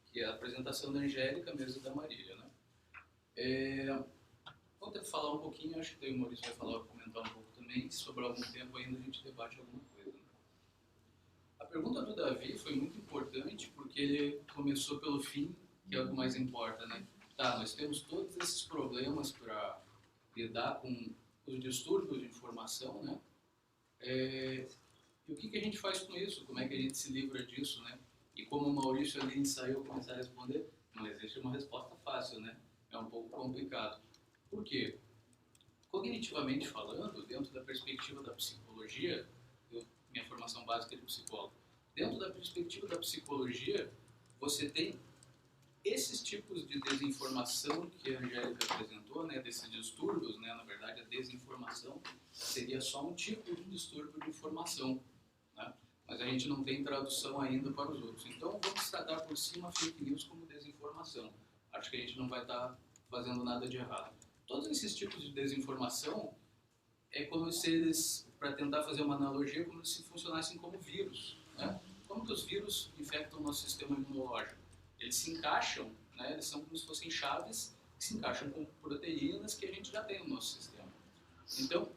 que é a apresentação da Angélica mesmo da Marília, né. Vou falar um pouquinho, acho que o Maurício vai falar, comentar um pouco também, se sobrar algum tempo ainda a gente debate alguma coisa. Né. A pergunta do Davi foi muito importante porque ele começou pelo fim, que é o que mais importa, né? Tá, nós temos todos esses problemas para lidar com os distúrbios de informação, né? E o que a gente faz com isso? Como é que a gente se livra disso, né? E como o Maurício ali ensaiou começar a responder, não existe uma resposta fácil, né? É um pouco complicado. Por quê? Cognitivamente falando, dentro da perspectiva da psicologia, minha formação básica de psicólogo, dentro da perspectiva da psicologia, você tem esses tipos de desinformação que a Angélica apresentou, né, desses distúrbios, né, na verdade a desinformação seria só um tipo de distúrbio de informação, né, mas a gente não tem tradução ainda para os outros. Então vamos tratar por cima fake news como desinformação. Acho que a gente não vai estar fazendo nada de errado. Todos esses tipos de desinformação é como se eles, para tentar fazer uma analogia, como se funcionassem como vírus, né? Como que os vírus infectam o nosso sistema imunológico? Eles se encaixam, né? Eles são como se fossem chaves que se encaixam com proteínas que a gente já tem no nosso sistema. Então,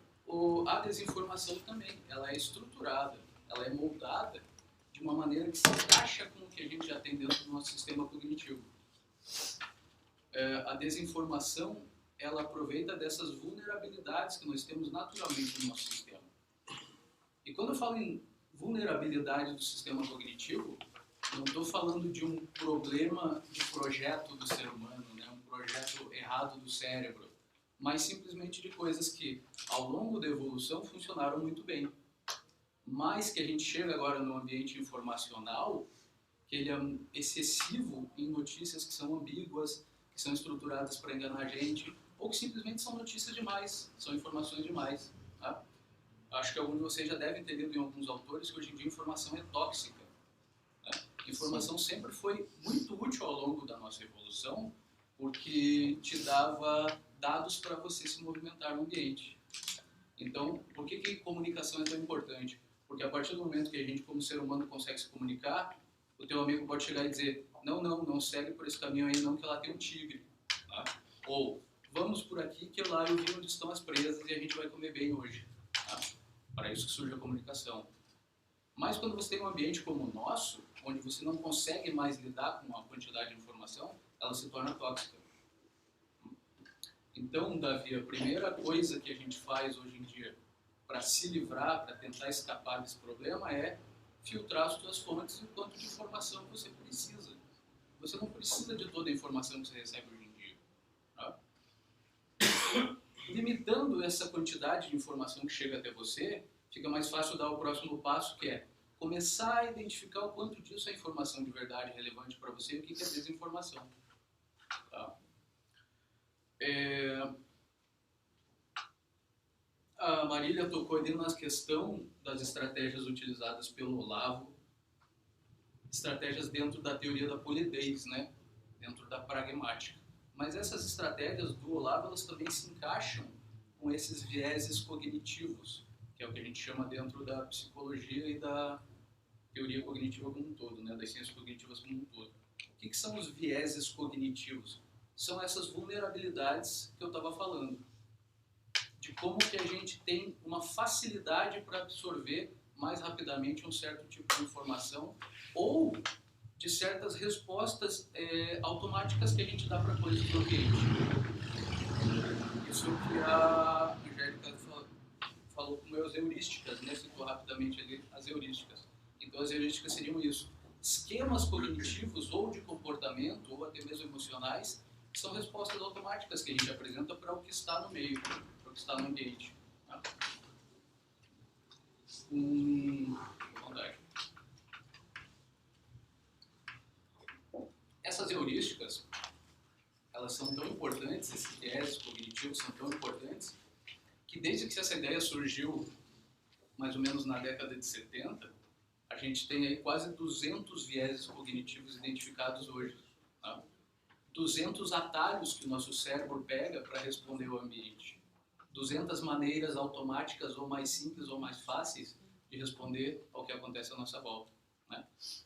A desinformação também, ela é estruturada, ela é moldada de uma maneira que se encaixa com o que a gente já tem dentro do nosso sistema cognitivo. A desinformação, ela aproveita dessas vulnerabilidades que nós temos naturalmente no nosso sistema. E quando eu falo em vulnerabilidade do sistema cognitivo, não estou falando de um problema de projeto do ser humano, né? Um projeto errado do cérebro, mas simplesmente de coisas que, ao longo da evolução, funcionaram muito bem. Mas que a gente chega agora no ambiente informacional, que ele é excessivo em notícias que são ambíguas, que são estruturadas para enganar a gente, ou que simplesmente são notícias demais, são informações demais. Tá? Acho que alguns de vocês já devem ter lido em alguns autores que hoje em dia a informação é tóxica. Né? Informação sempre foi muito útil ao longo da nossa evolução, porque te dava dados para você se movimentar no ambiente. Então, por que comunicação é tão importante? Porque a partir do momento que a gente, como ser humano, consegue se comunicar, o teu amigo pode chegar e dizer, não segue por esse caminho aí não, que lá tem um tigre. Tá? Ou, vamos por aqui que lá eu vi onde estão as presas e a gente vai comer bem hoje. Tá? Para isso que surge a comunicação. Mas quando você tem um ambiente como o nosso, onde você não consegue mais lidar com a quantidade de informação, ela se torna tóxica. Então, Davi, a primeira coisa que a gente faz hoje em dia para se livrar, para tentar escapar desse problema é filtrar as suas fontes e o quanto de informação você precisa. Você não precisa de toda a informação que você recebe hoje em dia. Tá? Limitando essa quantidade de informação que chega até você, fica mais fácil dar o próximo passo, que é começar a identificar o quanto disso é informação de verdade relevante para você e o que é desinformação. Tá? A Marília tocou ali na questão das estratégias utilizadas pelo Olavo, estratégias dentro da teoria da polidez, né? Dentro da pragmática. Mas essas estratégias do Olavo, elas também se encaixam com esses vieses cognitivos, que é o que a gente chama dentro da psicologia e da teoria cognitiva como um todo, né? Das ciências cognitivas como um todo. O que são os vieses cognitivos? São essas vulnerabilidades que eu estava falando. De como que a gente tem uma facilidade para absorver mais rapidamente um certo tipo de informação ou de certas respostas automáticas que a gente dá para coisas do ambiente. Isso que a Angélica falou como as heurísticas, né? Citou rapidamente ali as heurísticas. Então as heurísticas seriam isso. Esquemas cognitivos ou de comportamento ou até mesmo emocionais que são respostas automáticas que a gente apresenta para o que está no meio, para o que está no ambiente. Tá? Essas heurísticas, elas são tão importantes, esses viés cognitivos são tão importantes, que desde que essa ideia surgiu, mais ou menos na década de 70, a gente tem aí quase 200 vieses cognitivos identificados hoje. Tá? 200 atalhos que o nosso cérebro pega para responder ao ambiente. 200 maneiras automáticas ou mais simples ou mais fáceis de responder ao que acontece à nossa volta. Né?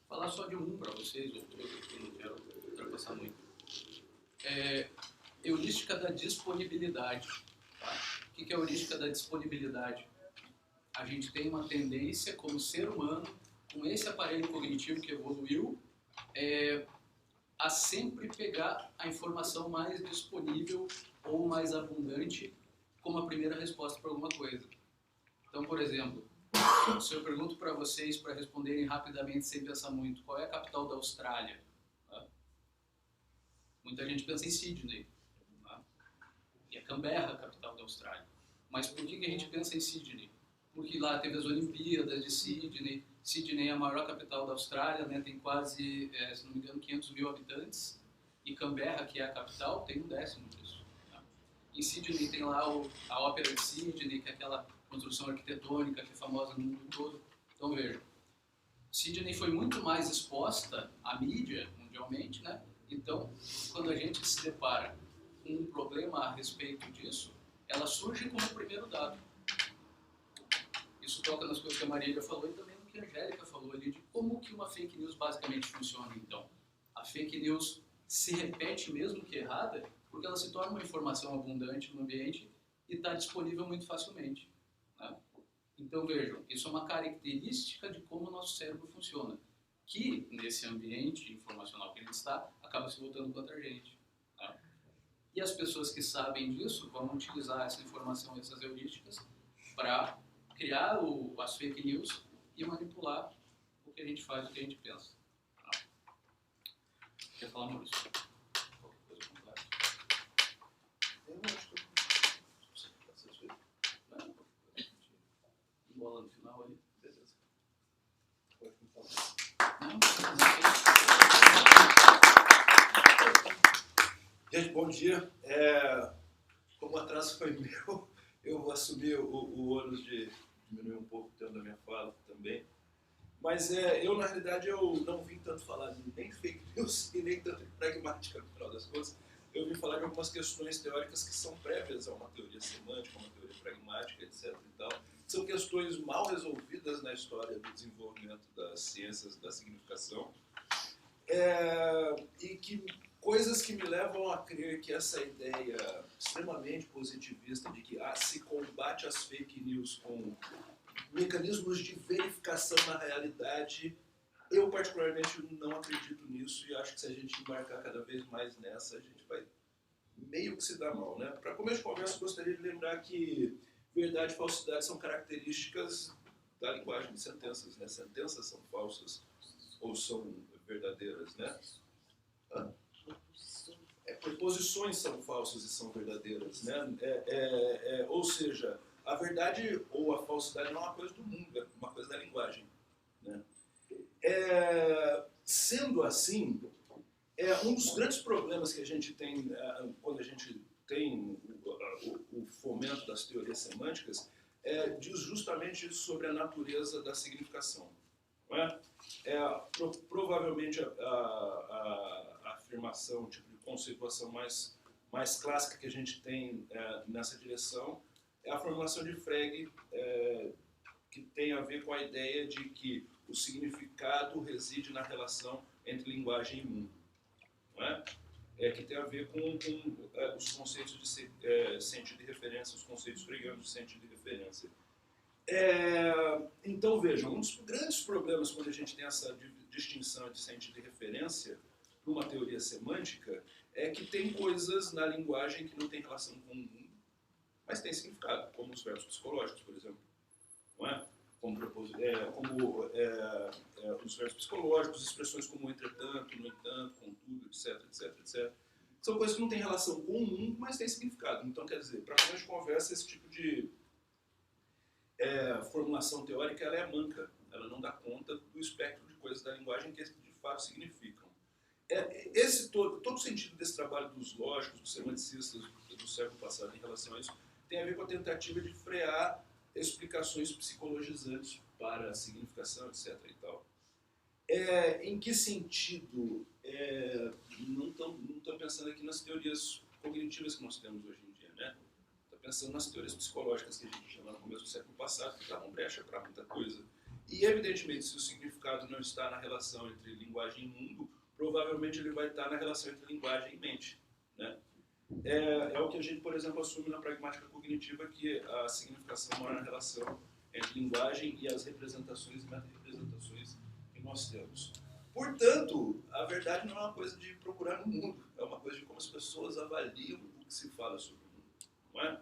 Vou falar só de um para vocês, ou dois, eu não quero ultrapassar muito. Heurística da disponibilidade. Tá? O que é a heurística da disponibilidade? A gente tem uma tendência, como ser humano, com esse aparelho cognitivo que evoluiu, a sempre pegar a informação mais disponível ou mais abundante como a primeira resposta para alguma coisa. Então, por exemplo, se eu pergunto para vocês, para responderem rapidamente, sem pensar muito, qual é a capital da Austrália? Tá? Muita gente pensa em Sydney. Tá? E é Canberra a capital da Austrália. Mas por que a gente pensa em Sydney? Porque lá teve as Olimpíadas de Sydney. Sydney é a maior capital da Austrália, né? Tem quase, se não me engano, 500 mil habitantes. E Canberra, que é a capital, tem 1/10 disso. Tá? Em Sydney tem lá a Ópera de Sydney, que é aquela construção arquitetônica que é famosa no mundo todo. Então veja, Sydney foi muito mais exposta à mídia mundialmente, né? Então, quando a gente se depara com um problema a respeito disso, ela surge como o primeiro dado. Isso toca nas coisas que a Marília falou e também no que a Angélica falou ali, de como que uma fake news basicamente funciona. Então, a fake news se repete mesmo que errada, porque ela se torna uma informação abundante no ambiente e está disponível muito facilmente. Então, vejam, isso é uma característica de como o nosso cérebro funciona, que, nesse ambiente informacional que a gente está, acaba se voltando contra a gente. Tá? E as pessoas que sabem disso vão utilizar essa informação, essas heurísticas, para criar as fake news e manipular o que a gente faz, o que a gente pensa. Tá? Quer falar, Maurício? Qualquer coisa completa? Eu acho que você está satisfeito? Não, bola no final ali. Beleza. Pode começar. Não, Gente, bom dia. Como o atraso foi meu, eu vou assumir o ônus de diminuir um pouco o tempo da minha fala também. Mas eu, na realidade, eu não vim tanto falar nem de fake news e nem tanto de pragmática, no final das contas. Eu vim falar de algumas questões teóricas que são prévias a uma teoria semântica, uma teoria pragmática, etc. e tal. São questões mal resolvidas na história do desenvolvimento das ciências da significação. E que coisas que me levam a crer que essa ideia extremamente positivista de que se combate as fake news com mecanismos de verificação na realidade, eu particularmente não acredito nisso e acho que se a gente embarcar cada vez mais nessa, a gente vai meio que se dar mal, né? Para começo de conversa, eu gostaria de lembrar que verdade e falsidade são características da linguagem de sentenças, né? Sentenças são falsas ou são verdadeiras, né? Preposições são falsas e são verdadeiras, né? Ou seja, a verdade ou a falsidade não é uma coisa do mundo, é uma coisa da linguagem, né? Sendo assim, um dos grandes problemas que a gente tem quando a gente tem o fomento das teorias semânticas diz justamente sobre a natureza da significação. Não é? Provavelmente a afirmação, tipo de conceituação mais clássica que a gente tem nessa direção é a formulação de Frege, que tem a ver com a ideia de que o significado reside na relação entre linguagem e mundo. Não é? Que tem a ver com os conceitos de sentido de referência, os conceitos fregianos de sentido de referência. Então, vejam, um dos grandes problemas quando a gente tem essa distinção entre sentido de referência numa teoria semântica é que tem coisas na linguagem que não tem relação com o mundo, mas tem significado, como os verbos psicológicos, por exemplo. Não é? Como os verbos psicológicos, expressões como entretanto, no entanto, contudo, etc, etc, etc. São coisas que não têm relação com o mundo, mas têm significado. Então, quer dizer, para começo de conversa, esse tipo de formulação teórica ela é manca. Ela não dá conta do espectro de coisas da linguagem que de fato significam. Todo o sentido desse trabalho dos lógicos, dos semanticistas do século passado em relação a isso, tem a ver com a tentativa de frear explicações psicologizantes para a significação, etc. e tal. Em que sentido? Não estou pensando aqui nas teorias cognitivas que nós temos hoje em dia, né? Estou pensando nas teorias psicológicas que a gente tinha lá no começo do século passado, que davam brecha para muita coisa. E, evidentemente, se o significado não está na relação entre linguagem e mundo, provavelmente ele vai estar na relação entre linguagem e mente, né? O que a gente, por exemplo, assume na pragmática cognitiva, que a significação mora na relação entre linguagem e as representações e meta-representações que nós temos. Portanto, a verdade não é uma coisa de procurar no mundo, é uma coisa de como as pessoas avaliam o que se fala sobre o mundo, não é?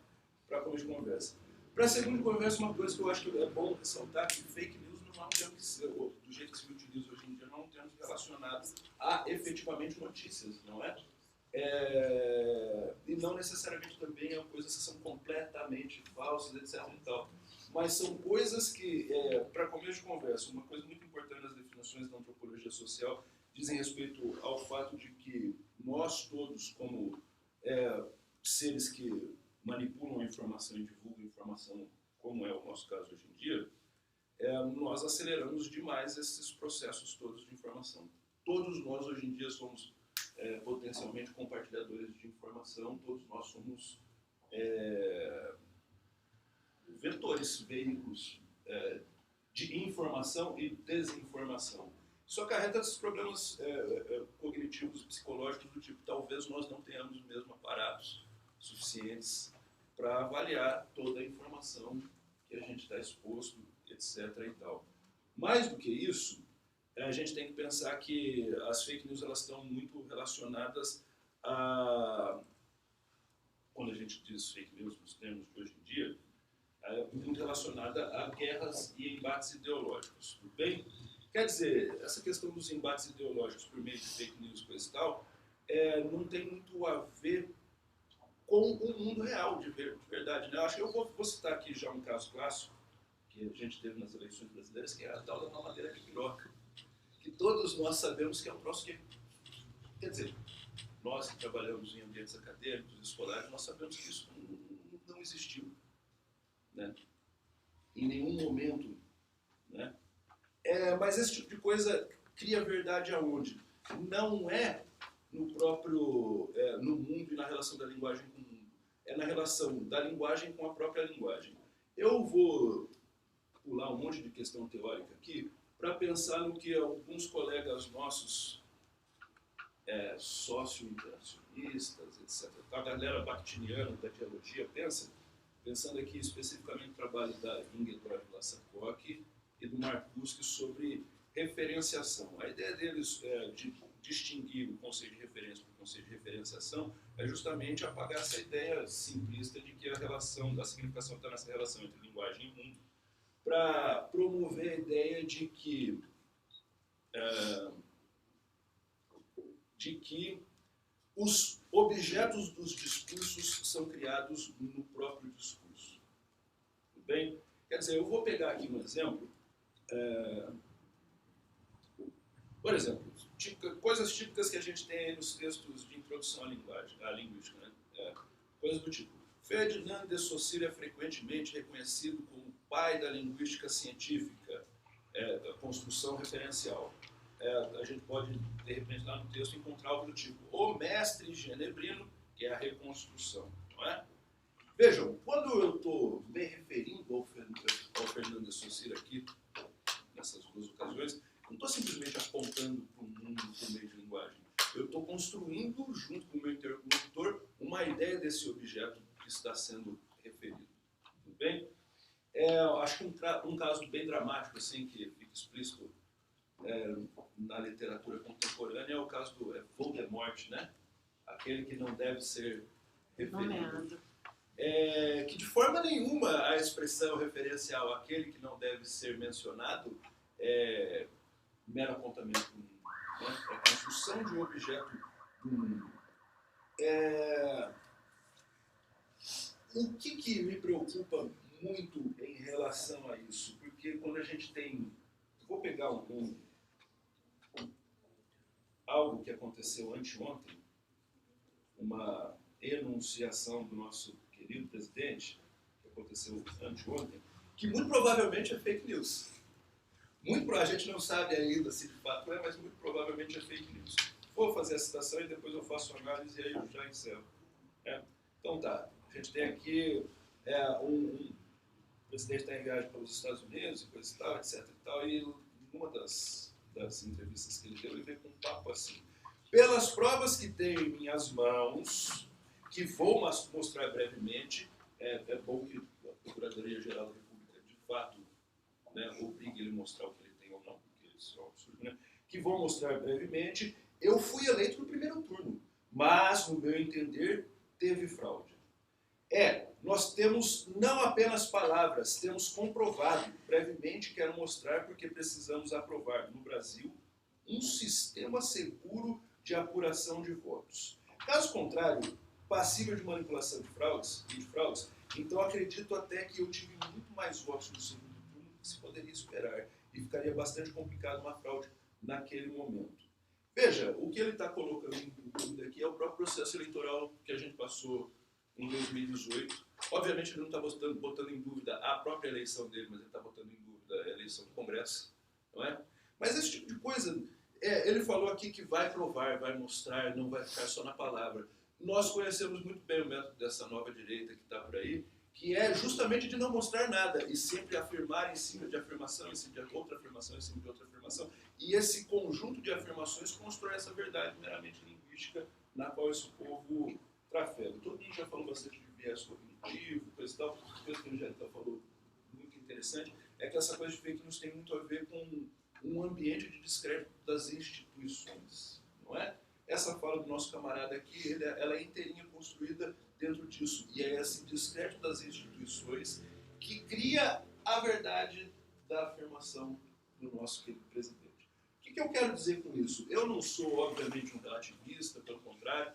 Para começo de conversa. Para a segunda conversa, uma coisa que eu acho que é bom ressaltar, que fake news não é um termo do jeito que se utiliza hoje em dia, não é um termo relacionado a efetivamente notícias, não é? E não necessariamente também coisas que são completamente falsas, etc. e tal. Mas são coisas que, para começo de conversa, uma coisa muito importante nas definições da antropologia social dizem respeito ao fato de que nós todos, como seres que manipulam a informação e divulgam a informação, como é o nosso caso hoje em dia, nós aceleramos demais esses processos todos de informação. Todos nós hoje em dia somos potencialmente compartilhadores de informação, todos nós somos vetores, veículos de informação e desinformação. Isso acarreta esses problemas cognitivos, psicológicos, do tipo, talvez nós não tenhamos mesmo aparatos suficientes para avaliar toda a informação que a gente está exposto, etc. e tal. Mais do que isso, a gente tem que pensar que as fake news elas estão muito relacionadas a... Quando a gente diz fake news nos termos de hoje em dia, é muito relacionada a guerras e embates ideológicos, tudo bem? Quer dizer, essa questão dos embates ideológicos por meio de fake news, coisa e tal, não tem muito a ver com o mundo real, de verdade. Né? Eu acho que eu vou citar aqui já um caso clássico que a gente teve nas eleições brasileiras, que é a tal da mamadeira de piroca, que todos nós sabemos que é um troço que... Quer dizer, nós que trabalhamos em ambientes acadêmicos, escolares, nós sabemos que isso não existiu, né? Em nenhum momento, né? Mas esse tipo de coisa cria verdade aonde? Não é no próprio, no mundo e na relação da linguagem com o mundo. É na relação da linguagem com a própria linguagem. Eu vou pular um monte de questão teórica aqui para pensar no que alguns colegas nossos, socio-interacionistas, etc., a galera bakhtiniana da dialogia pensando aqui especificamente no trabalho da Ingeborg Lassakock e do Marcuse sobre referenciação. A ideia deles de distinguir o conceito de referência do conceito de referenciação é justamente apagar essa ideia simplista de que a significação está nessa relação entre linguagem e mundo, para promover a ideia de que os objetos dos discursos são criados no próprio discurso. Tudo bem? Quer dizer, eu vou pegar aqui um exemplo. Por exemplo, coisas típicas que a gente tem aí nos textos de introdução à linguística. Né? Coisas do tipo: Ferdinand de Saussure é frequentemente reconhecido como pai da linguística científica, da construção referencial. A gente pode, de repente, lá no texto, encontrar algo do tipo: o mestre genebrino, que é a reconstrução. Não é? Vejam, quando eu estou me referindo ao Ferdinand de Saussure aqui, nessas duas ocasiões, eu não estou simplesmente apontando para o mundo por meio de linguagem. Eu estou construindo, junto com o meu interlocutor, uma ideia desse objeto que está sendo referido. Tudo bem? Acho que um caso bem dramático, assim, que fica explícito na literatura contemporânea, é o caso do Voldemort, né? Aquele que não deve ser referido. Que de forma nenhuma a expressão referencial aquele que não deve ser mencionado é mero apontamento do mundo, né? É a construção de um objeto do mundo. O que me preocupa muito em relação a isso? Porque quando a gente tem... Vou pegar algo que aconteceu anteontem, uma enunciação do nosso querido presidente, que aconteceu anteontem, que muito provavelmente é fake news. A gente não sabe ainda se de fato mas muito provavelmente é fake news. Vou fazer a citação e depois eu faço a análise e aí eu já encerro. Então tá, a gente tem aqui o presidente está em viagem para os Estados Unidos, e coisa e tal, etc. E tal, e numa das entrevistas que ele deu, ele veio com um papo assim: pelas provas que tenho em minhas mãos, que vou mostrar brevemente, é bom que a Procuradoria-Geral da República, de fato, né, obrigue ele a mostrar o que ele tem ou não, porque isso é um absurdo, né? Que vou mostrar brevemente, eu fui eleito no primeiro turno, mas, no meu entender, teve fraude. Nós temos não apenas palavras, temos comprovado, brevemente quero mostrar porque precisamos aprovar no Brasil um sistema seguro de apuração de votos. Caso contrário, passível de manipulação de fraudes, então acredito até que eu tive muito mais votos no segundo turno do que se poderia esperar e ficaria bastante complicado uma fraude naquele momento. Veja, o que ele está colocando em dúvida aqui é o próprio processo eleitoral que a gente passou em 2018. Obviamente ele não está botando em dúvida a própria eleição dele, mas ele está botando em dúvida a eleição do Congresso, não é? Mas esse tipo de coisa, ele falou aqui que vai provar, vai mostrar, não vai ficar só na palavra. Nós conhecemos muito bem o método dessa nova direita que está por aí, que é justamente de não mostrar nada e sempre afirmar em cima de afirmação, em cima de outra afirmação, em cima de outra afirmação. E esse conjunto de afirmações constrói essa verdade meramente linguística na qual esse povo trafega. Todo mundo já falou bastante de viés cognitivo, coisa e tal, coisa que a Angélica falou muito interessante é que essa coisa de fake news tem muito a ver com um ambiente de descrédito das instituições, não é? Essa fala do nosso camarada aqui, ela é inteirinha construída dentro disso. E é esse descrédito das instituições que cria a verdade da afirmação do nosso querido presidente. O que eu quero dizer com isso? Eu não sou, obviamente, um relativista, pelo contrário.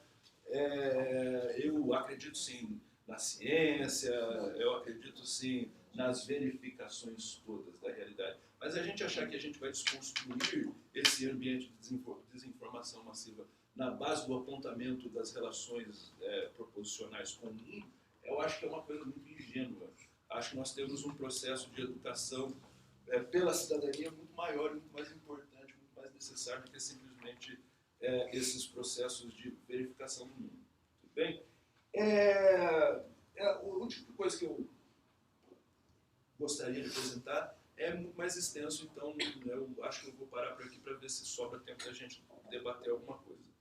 Eu acredito, sim, na ciência, eu acredito, sim, nas verificações todas da realidade. Mas a gente achar que a gente vai desconstruir esse ambiente de desinformação massiva na base do apontamento das relações proposicionais comum, eu acho que é uma coisa muito ingênua. Acho que nós temos um processo de educação pela cidadania muito maior, muito mais importante, muito mais necessário do que simplesmente esses processos de verificação do mundo. Tudo bem? A última coisa que eu gostaria de apresentar é muito mais extenso, então eu acho que eu vou parar por aqui para ver se sobra tempo da gente debater alguma coisa.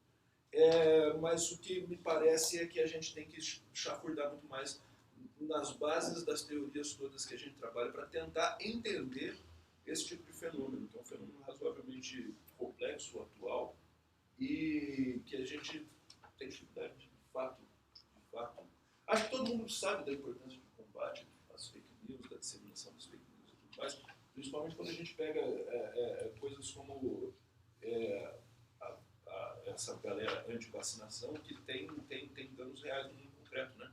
Mas o que me parece é que a gente tem que chafurdar muito mais nas bases das teorias todas que a gente trabalha para tentar entender esse tipo de fenômeno, que é um fenômeno razoavelmente complexo, atual, e que a gente tem dificuldade, de fato. Acho que todo mundo sabe da importância do combate às fake news, da disseminação das fake news e tudo mais, principalmente quando a gente pega coisas como essa galera anti-vacinação, que tem danos reais no mundo concreto, né?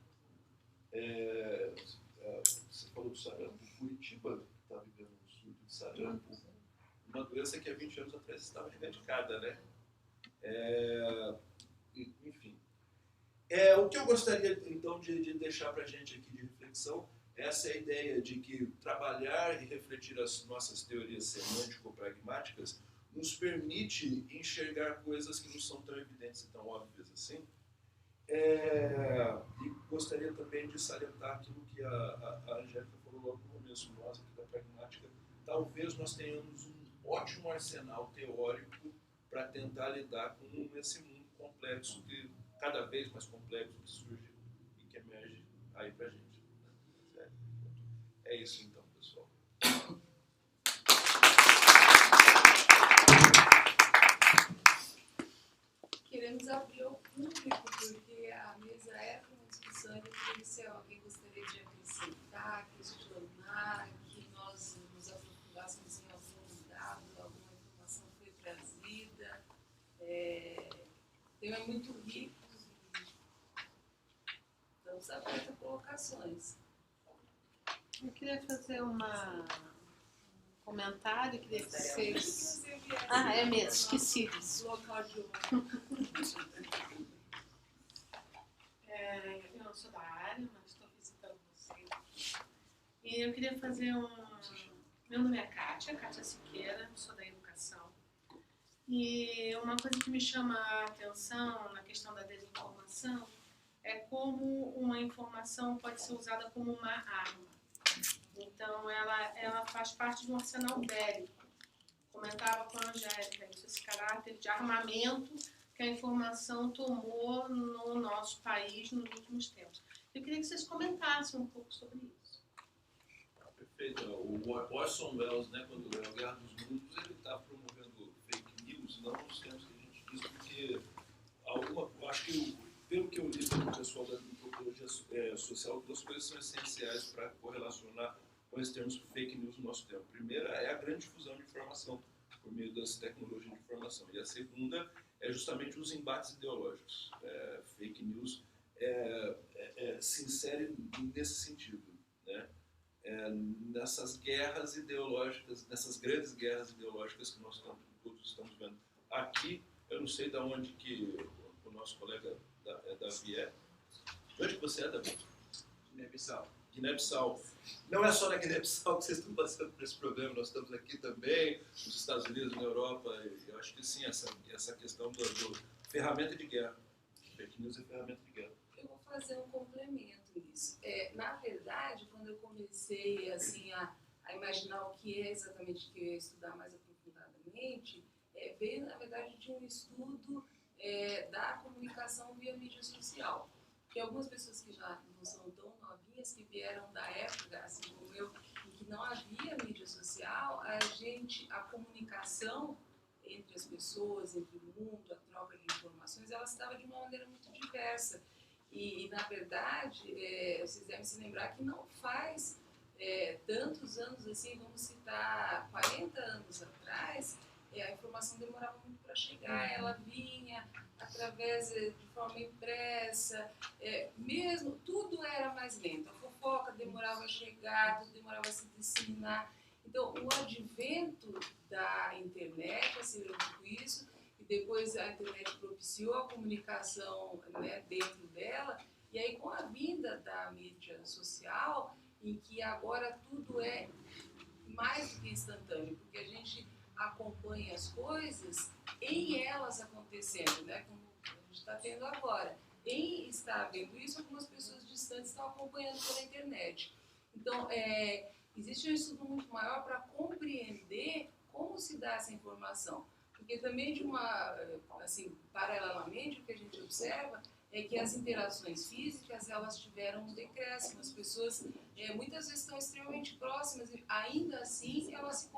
Você falou do sarampo, Curitiba está vivendo um surto de sarampo, uma doença que há 20 anos atrás estava erradicada, né? Enfim. O que eu gostaria, então, de deixar para a gente aqui de reflexão, essa é a ideia de que trabalhar e refletir as nossas teorias semântico-pragmáticas nos permite enxergar coisas que não são tão evidentes e tão óbvias assim. E gostaria também de salientar aquilo que a Angélica falou logo no começo, nós aqui da pragmática. Talvez nós tenhamos um ótimo arsenal teórico para tentar lidar com esse mundo complexo, cada vez mais complexo, que surge e que emerge aí para a gente. É isso então, pessoal. Queremos abrir ao público, porque a mesa é para uma discussão, e queria se alguém gostaria de acrescentar, questionar, que nós nos aprofundássemos em algum dado, alguma informação que foi trazida. O tema é muito rico, estamos abertos a colocações. Eu queria fazer um comentário, queria que vocês... é mesmo, esqueci disso. Local de Eu não sou da área, mas estou visitando vocês. E eu queria fazer Meu nome é Kátia Siqueira, sou da educação. E uma coisa que me chama a atenção na questão da desinformação é como uma informação pode ser usada como uma arma. Então, ela faz parte de um arsenal bélico. Comentava com a Angélica isso, esse caráter de armamento que a informação tomou no nosso país nos últimos tempos. Eu queria que vocês comentassem um pouco sobre isso. Perfeito. O Orson Welles, né, quando leu A Guerra dos Mundos, ele está promovendo fake news, não nos termos que a gente diz, porque acho que, pelo que eu li do pessoal da antropologia social, duas coisas são essenciais para correlacionar com esses termos fake news no nosso tempo. A primeira é a grande difusão de informação por meio das tecnologias de informação. E a segunda é justamente os embates ideológicos. Fake news se insere nesse sentido, né? Nessas guerras ideológicas, nessas grandes guerras ideológicas que nós todos estamos vendo. Aqui, eu não sei de onde que o nosso colega Davi é. De onde que você é, Davi? Guiné-Bissau. Não é só na Guiné-Bissau que vocês estão passando por esse problema, nós estamos aqui também, nos Estados Unidos, na Europa, e eu acho que sim, essa questão do ferramenta de guerra. Fake news é ferramenta de guerra. Eu vou fazer um complemento nisso. Na verdade, quando eu comecei assim, a imaginar o que é exatamente que eu ia estudar mais aprofundadamente, veio, na verdade, de um estudo da comunicação via mídia social. Porque algumas pessoas que já não são tão novinhas, que vieram da época, assim como eu, em que não havia mídia social, a comunicação entre as pessoas, entre o mundo, a troca de informações, ela se dava de uma maneira muito diversa. E na verdade, vocês devem se lembrar que não faz tantos anos assim, vamos citar 40 anos atrás, a informação demorava muito para chegar, ela vinha através de forma impressa, mesmo, tudo era mais lento, a fofoca demorava a chegar, tudo demorava a se disseminar. Então, o advento da internet acelerou tudo isso, e depois a internet propiciou a comunicação, né, dentro dela, e aí com a vinda da mídia social, em que agora tudo é mais do que instantâneo, porque a gente acompanha as coisas em elas acontecendo, né, como a gente está tendo agora. Em estar vendo isso, algumas pessoas distantes estão acompanhando pela internet. Então, existe um estudo muito maior para compreender como se dá essa informação. Porque também, paralelamente, o que a gente observa é que as interações físicas, elas tiveram um decréscimo. As pessoas, muitas vezes, estão extremamente próximas e, ainda assim, elas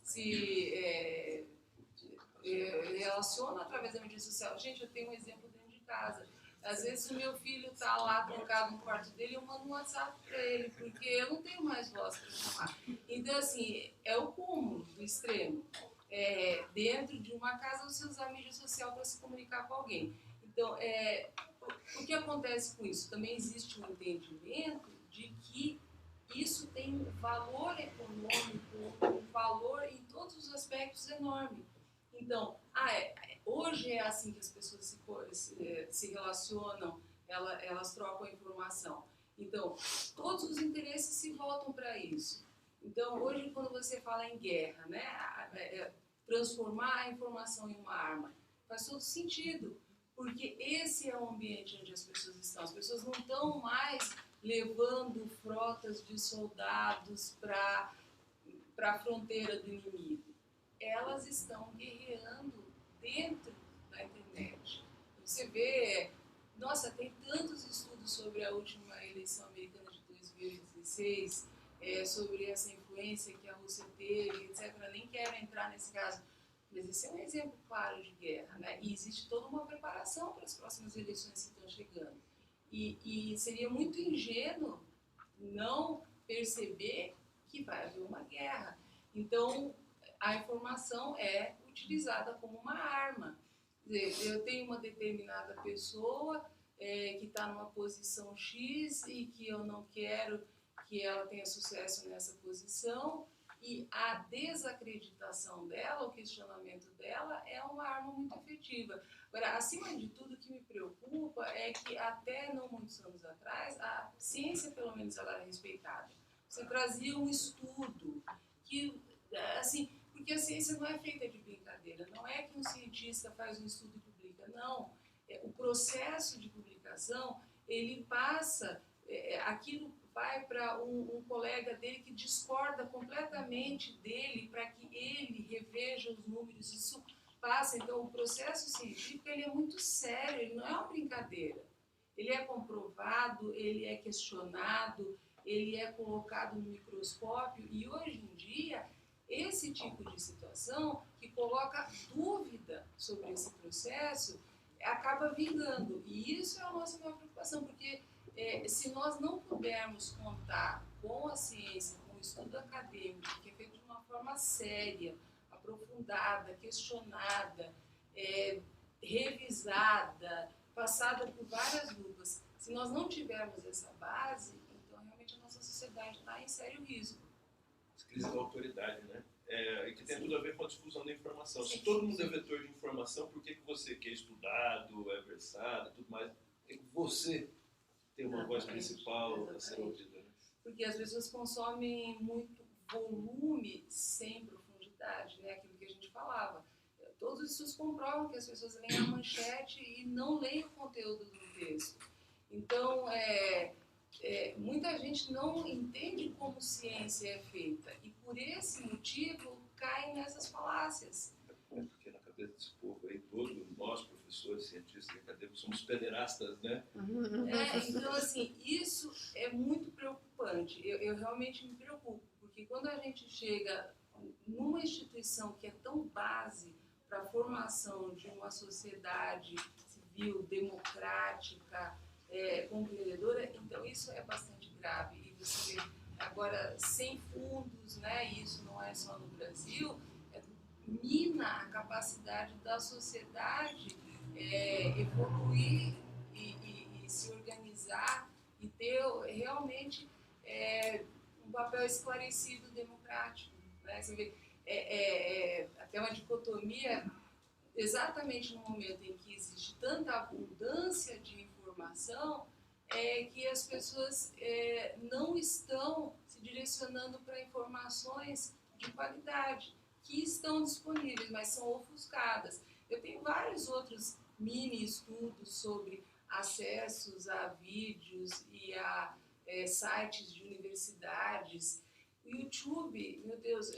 se relacionam através da mídia social. Gente, eu tenho um exemplo dentro de casa. Às vezes o meu filho está lá trancado no quarto dele e eu mando um WhatsApp para ele, porque eu não tenho mais voz para chamar. Então, assim, é o cúmulo do extremo. Dentro de uma casa, você usar a mídia social para se comunicar com alguém. Então, o que acontece com isso? Também existe um entendimento de que isso tem um valor econômico, um valor em todos os aspectos enorme. Então, hoje é assim que as pessoas se relacionam, elas trocam informação. Então, todos os interesses se voltam para isso. Então, hoje, quando você fala em guerra, né, transformar a informação em uma arma, faz todo sentido, porque esse é o ambiente onde as pessoas estão. As pessoas não estão mais levando frotas de soldados para a fronteira do inimigo. Elas estão guerreando dentro da internet. Você vê, nossa, tem tantos estudos sobre a última eleição americana de 2016, sobre essa influência que a Rússia teve, etc. Nem quero entrar nesse caso, mas esse é um exemplo claro de guerra, né? E existe toda uma preparação para as próximas eleições que estão chegando. E seria muito ingênuo não perceber que vai haver uma guerra. Então, a informação é utilizada como uma arma. Quer dizer, eu tenho uma determinada pessoa que está numa posição X e que eu não quero que ela tenha sucesso nessa posição, e a desacreditação dela, o questionamento dela, é uma arma muito efetiva. Agora, acima de tudo, o que me preocupa é que até não muitos anos atrás, a ciência, pelo menos, ela era respeitada. Você trazia um estudo que, assim, porque a ciência não é feita de brincadeira, não é que um cientista faz um estudo e publica, não. O processo de publicação, ele passa, aquilo vai para um colega dele que discorda completamente dele para que ele reveja os números, isso passa. Então, o processo científico, ele é muito sério, ele não é uma brincadeira. Ele é comprovado, ele é questionado, ele é colocado no microscópio, e hoje em dia, esse tipo de situação que coloca dúvida sobre esse processo acaba vingando. E isso é a nossa maior preocupação, porque se nós não pudermos contar com a ciência, com o estudo acadêmico, que é feito de uma forma séria, aprofundada, questionada, revisada, passada por várias lupas, se nós não tivermos essa base, então realmente a nossa sociedade está em sério risco. Crise da autoridade, né? E que tem tudo a ver com a difusão da informação. Se todo mundo é vetor de informação, por que você que é estudado, é versado, tudo mais, por que você tem uma voz principal a ser ouvida? Né? Porque as pessoas consomem muito volume sem profundidade, né? Aquilo que a gente falava. Todos os estudos comprovam que as pessoas leem a manchete e não leem o conteúdo do texto. Então, muita gente não entende como ciência é feita e, por esse motivo, cai nessas falácias. Porque na cabeça desse povo aí, todos nós, professores, cientistas e acadêmicos, somos pederastas, né? Então, assim, isso é muito preocupante. preocupante. Eu realmente me preocupo, porque quando a gente chega numa instituição que é tão base para a formação de uma sociedade civil, democrática, compreendedora, então isso é bastante grave. E você vê, agora, sem fundos, né, e isso não é só no Brasil, mina a capacidade da sociedade evoluir e se organizar e ter realmente um papel esclarecido democrático. Né? Você vê, até uma dicotomia, exatamente no momento em que existe tanta abundância de informação, que as pessoas não estão se direcionando para informações de qualidade, que estão disponíveis, mas são ofuscadas. Eu tenho vários outros mini estudos sobre acessos a vídeos e a sites de universidades. O YouTube, meu Deus,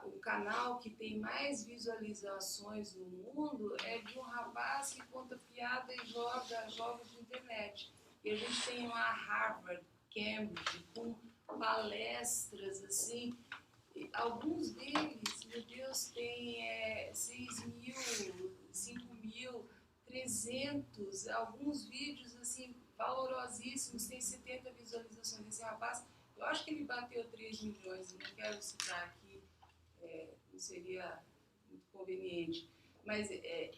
o canal que tem mais visualizações no mundo é de um rapaz que conta piada e joga jogos de internet. E a gente tem lá Harvard, Cambridge, com palestras assim. Alguns deles, meu Deus, tem 6 mil, 5 mil, 300, alguns vídeos assim valorosíssimos, tem 70 visualizações desse rapaz. Eu acho que ele bateu 3 milhões, não quero citar aqui, não seria muito conveniente. Mas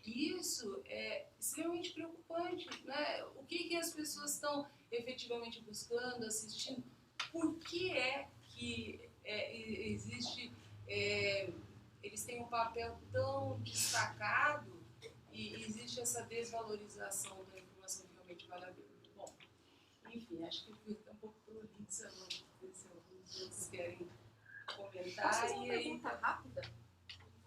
isso é extremamente preocupante, né? O que as pessoas estão efetivamente buscando, assistindo? Por que é que existe, eles têm um papel tão destacado e existe essa desvalorização da informação que realmente vale a pena? Bom, enfim, acho que fui um pouco prolixa, não sei se alguns deles querem comentar. Posso fazer uma pergunta rápida?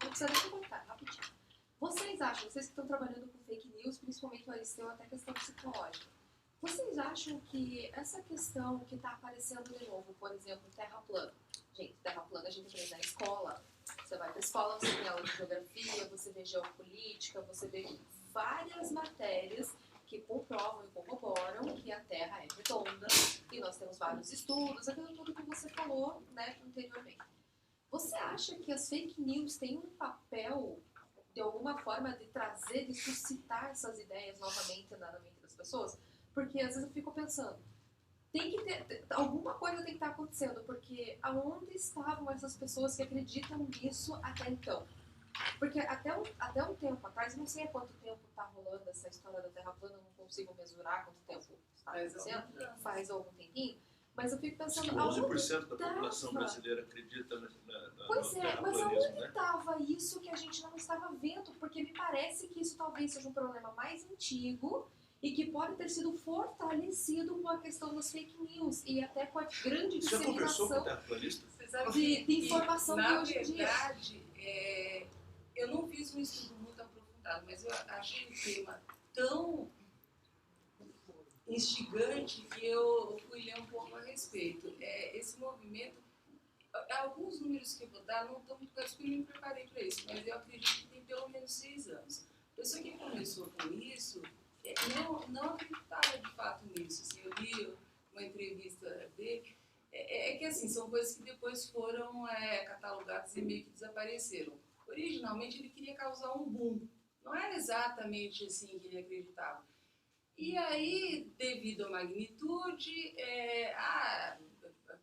Não precisa nem comentar, rapidinho. Vocês acham, vocês que estão trabalhando com fake news, principalmente o Aristeu, até questão psicológica, vocês acham que essa questão que está aparecendo de novo, por exemplo, terra plana, gente, terra plana a gente aprende na escola, você vai para a escola, você tem aula de geografia, você vê geopolítica, você vê várias matérias que comprovam e corroboram que a Terra é redonda, e nós temos vários estudos, aquilo tudo que você falou, né, anteriormente. Você acha que as fake news têm um papel, de alguma forma, de trazer, de suscitar essas ideias novamente na mente das pessoas? Porque às vezes eu fico pensando, tem que ter, alguma coisa tem que estar acontecendo, porque aonde estavam essas pessoas que acreditam nisso até então? Porque até um tempo atrás, não sei há quanto tempo está rolando essa história da Terra plana, não consigo mensurar quanto tempo está acontecendo, faz algum tempinho, mas eu fico pensando... 11% da população brasileira acredita no Pois é, mas terraplanismo, aonde né? estava isso que a gente não estava vendo? Porque me parece que isso talvez seja um problema mais antigo e que pode ter sido fortalecido com a questão das fake news e até com a grande Você já conversou com disseminação o terraplanista? de informação na que hoje em dia... verdade, eu não fiz um estudo muito aprofundado, mas eu achei o tema tão instigante que eu fui ler um pouco a respeito. Esse movimento, alguns números que eu vou dar não estão muito claros, porque eu me preparei para isso, mas eu acredito que tem pelo menos 6 anos. A pessoa que começou com isso não acreditava de fato nisso. Assim, eu li uma entrevista dele, que assim, são coisas que depois foram catalogadas e meio que desapareceram. Originalmente ele queria causar um boom, não era exatamente assim que ele acreditava. E aí, devido à magnitude,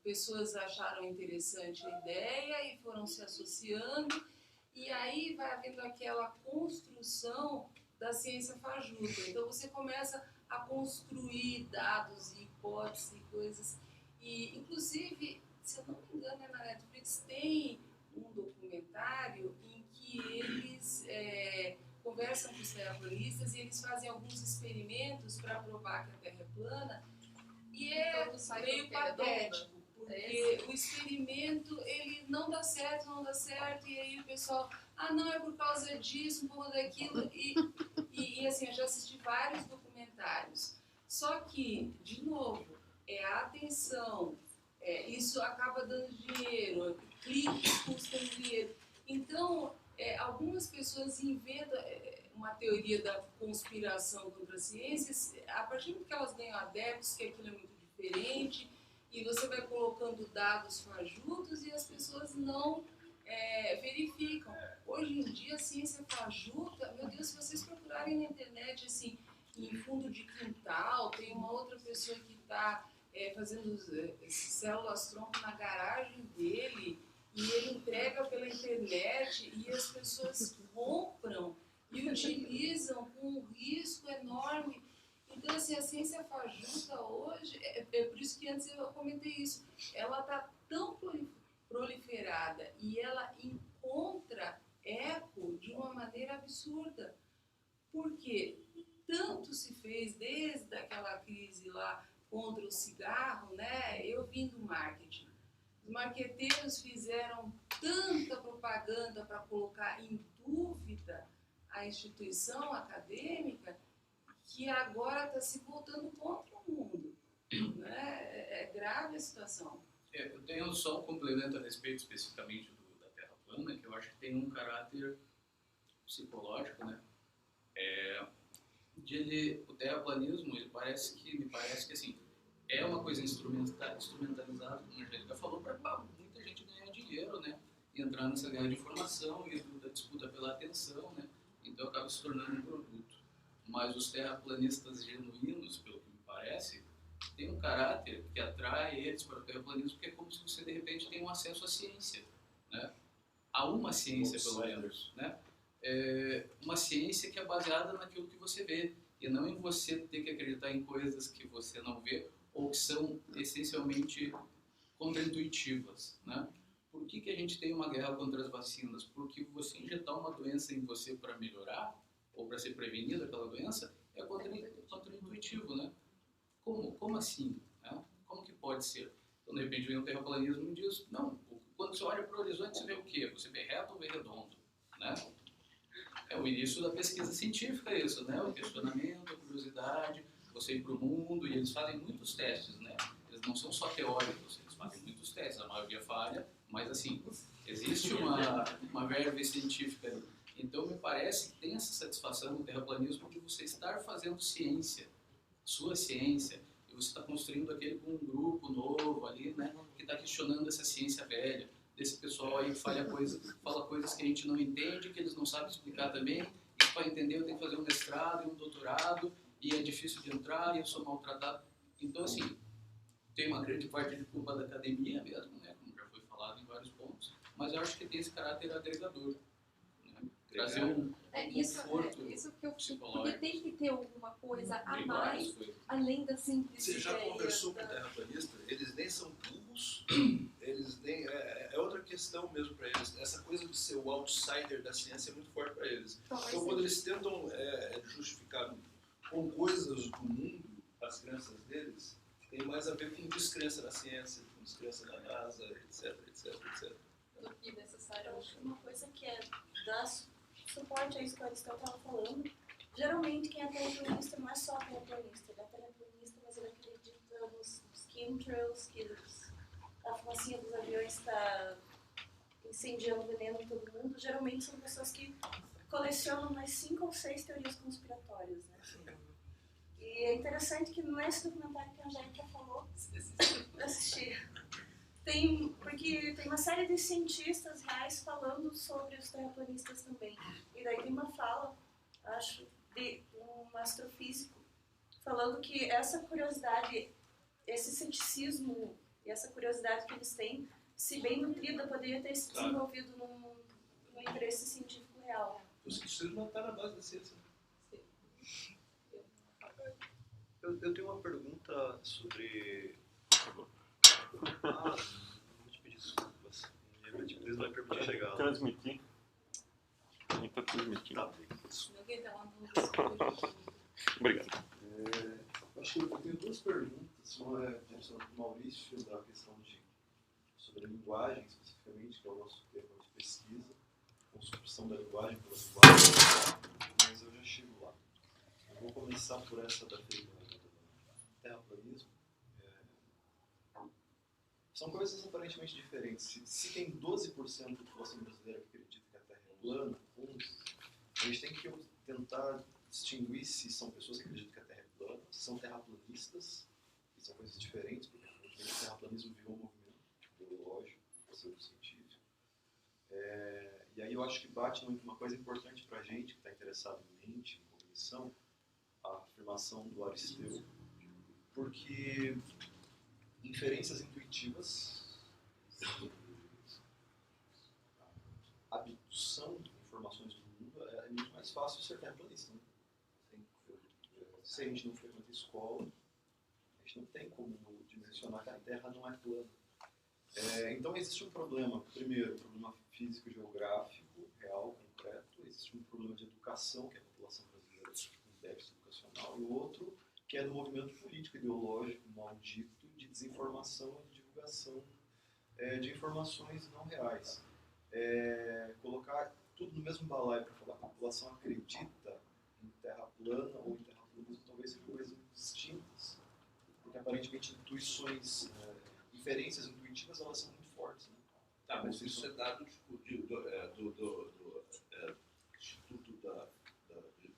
pessoas acharam interessante a ideia e foram se associando, e aí vai havendo aquela construção da ciência fajuta. Então você começa a construir dados e hipóteses e coisas. E, inclusive, se eu não me engano, na Netflix tem um documentário em que eles conversam com os terraplanistas e eles fazem alguns experimentos para provar que a Terra é plana. E é meio patético, porque o experimento ele não dá certo, e aí o pessoal, não, é por causa disso, um pouco daquilo, e assim, eu já assisti vários documentários. Só que, de novo, a atenção, isso acaba dando dinheiro, cliques custam dinheiro. Então, algumas pessoas inventam uma teoria da conspiração contra a ciência, a partir do que elas ganham adeptos, que aquilo é muito diferente, e você vai colocando dados fajutos e as pessoas não verificam. Hoje em dia a ciência fajuta, meu Deus, se vocês procurarem na internet assim, em fundo de quintal, tem uma outra pessoa que está fazendo células-tronco na garagem dele e ele entrega pela internet e as pessoas compram e utilizam com um risco enorme. Então, assim, a ciência fajuta hoje, é por isso que antes eu comentei isso, ela está tão proliferada e ela encontra eco de uma maneira absurda. Porque tanto se fez desde aquela crise lá contra o cigarro, né? Eu vim do marketing. Os marqueteiros fizeram tanta propaganda para colocar em dúvida a instituição acadêmica que agora está se voltando contra o mundo. Né? É grave a situação. Eu tenho só um complemento a respeito especificamente da Terra plana, que eu acho que tem um caráter psicológico, né? O terraplanismo, me parece que assim, é uma coisa instrumentalizada, como a Angélica falou, para muita gente ganhar dinheiro, né? E entrar nessa guerra de informação e da disputa pela atenção, né? Então acaba se tornando um produto. Mas os terraplanistas genuínos, pelo que me parece, tem um caráter que atrai eles para o terraplanismo, porque é como se você de repente tem um acesso à ciência, né? A uma ciência, pelo menos, né? Uma ciência que é baseada naquilo que você vê e não em você ter que acreditar em coisas que você não vê ou que são essencialmente contraintuitivas, né? Por que a gente tem uma guerra contra as vacinas? Porque você injetar uma doença em você para melhorar ou para ser prevenida aquela doença é contraintuitivo, né? Como assim? Né? Como que pode ser? Então, de repente, vem um terraplanismo e diz, não, quando você olha para o horizonte, você vê o quê? Você vê reto ou vê redondo? Né? É o início da pesquisa científica isso, né? O questionamento, a curiosidade, você ir para o mundo, e eles fazem muitos testes, né? Eles não são só teóricos, eles fazem muitos testes, a maioria falha, mas assim, existe uma verve científica ali. Então me parece que tem essa satisfação no terraplanismo de você estar fazendo ciência, sua ciência, e você está construindo aquele com um grupo novo ali, né? Que está questionando essa ciência velha. Desse pessoal aí que fala coisas que a gente não entende, que eles não sabem explicar também, e para entender eu tenho que fazer um mestrado e um doutorado, e é difícil de entrar, e eu sou maltratado. Então, assim, tem uma grande parte de culpa da academia mesmo, né, como já foi falado em vários pontos, mas eu acho que tem esse caráter agregador. Né? Trazer um conforto isso que eu psicológico. porque tem que ter alguma coisa a mais, além da simples Você já ideia conversou com o terraplanista? Eles nem são burros, eles nem... É outra questão mesmo para eles. Essa coisa de ser o outsider da ciência é muito forte para eles. Então, quando eles tentam justificar com coisas do mundo as crenças deles, tem mais a ver com descrença na ciência, com descrença na NASA, etc, etc, etc. do que necessário. Eu acho que uma coisa que dá suporte a isso que a Aristeu estava falando, geralmente quem é terraplanista não é só terraplanista, ele é terraplanista, mas ele acredita nos chemtrails, que a fumacinha dos aviões está incendiando veneno em todo mundo. Geralmente são pessoas que colecionam umas 5 ou 6 teorias conspiratórias, né? E é interessante que nesse documentário que a Angélica falou, assistir, porque tem uma série de cientistas reais falando sobre os terraplanistas também. E daí tem uma fala, acho, de um astrofísico, falando que essa curiosidade, esse ceticismo e essa curiosidade que eles têm, se bem nutrida, poderia ter se desenvolvido num interesse científico real. O ceticismo não está na base da ciência. Eu tenho uma pergunta sobre... vou te pedir desculpas. Eles vai permitir chegar lá. Transmitir. A gente está transmitindo. Tá. Obrigado. Acho que eu tenho 2 perguntas. Uma é direcionada para o Maurício, da questão sobre a linguagem, especificamente, que é o nosso tema de pesquisa, construção da linguagem pela linguagem, mas eu já chego lá. Eu vou começar por essa da terraplanismo. São coisas aparentemente diferentes. Se tem 12% da população brasileira que acredita que a Terra é plana, a gente tem que tentar distinguir se são pessoas que acreditam que a Terra é plana, se são terraplanistas, que são coisas diferentes, porque tem terraplanista urbanismo virou um movimento ideológico, pseudocientífico. E aí eu acho que bate uma coisa importante para a gente que está interessado em mente, em cognição, a afirmação do Aristeu, porque inferências intuitivas, a abdução de informações do mundo é muito mais fácil ser terraplanista, né? Se a gente não frequenta escola, a gente não tem como dimensionar que a Terra não é plana. Então existe um problema, primeiro, um problema físico-geográfico, real, concreto, existe um problema de educação, que é a população brasileira com déficit educacional, e o outro, que é do movimento político ideológico maldito de desinformação e de divulgação de informações não reais. Colocar tudo no mesmo balaio para falar que a população acredita em terra plana ou em terraplanismo talvez sejam coisas distintas, porque aparentemente inferências intuitivas elas são muito fortes, né? Tá, mas isso é dado tipo, do Instituto de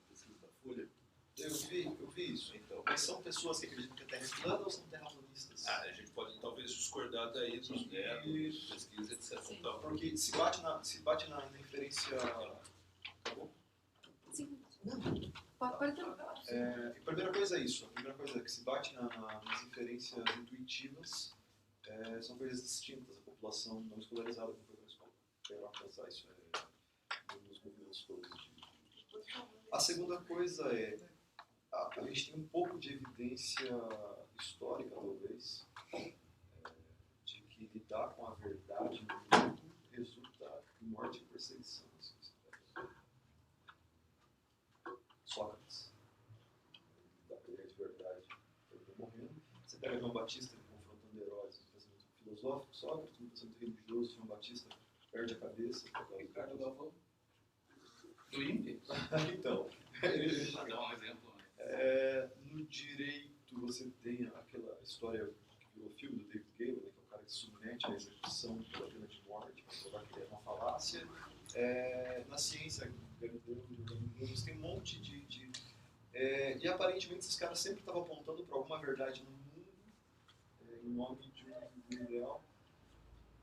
Pesquisa da Folha? Eu vi isso. Então, mas são pessoas que acreditam que a Terra é plana ou são terraplanistas? A gente pode talvez discordar daí dos métodos, pesquisa, etc. Então, porque se bate na inferência... Acabou? Sim. Pode terminar. A primeira coisa é isso. A primeira coisa é que se bate nas inferências intuitivas são coisas distintas. A população não escolarizada que foi para a escola. Quero atrasar isso um dos movimentos todos. A segunda coisa é a gente tem um pouco de evidência histórica, talvez, de que lidar com a verdade no mundo resulta em morte e perseguição. Sócrates, da ideia de verdade, ele morrendo. Você pega João Batista confrontando Herodes no pensamento filosófico, Sócrates, no pensamento religioso, João Batista perde a cabeça. Ricardo Galvão, do INPE. Então, para dar um exemplo. No direito você tem aquela história que virou filme do David Gale, né, que é o cara que submete a execução pela pena de morte, para provar que é uma falácia. Na ciência, tem um monte de e aparentemente esses caras sempre estavam apontando para alguma verdade no mundo, em nome de um ideal.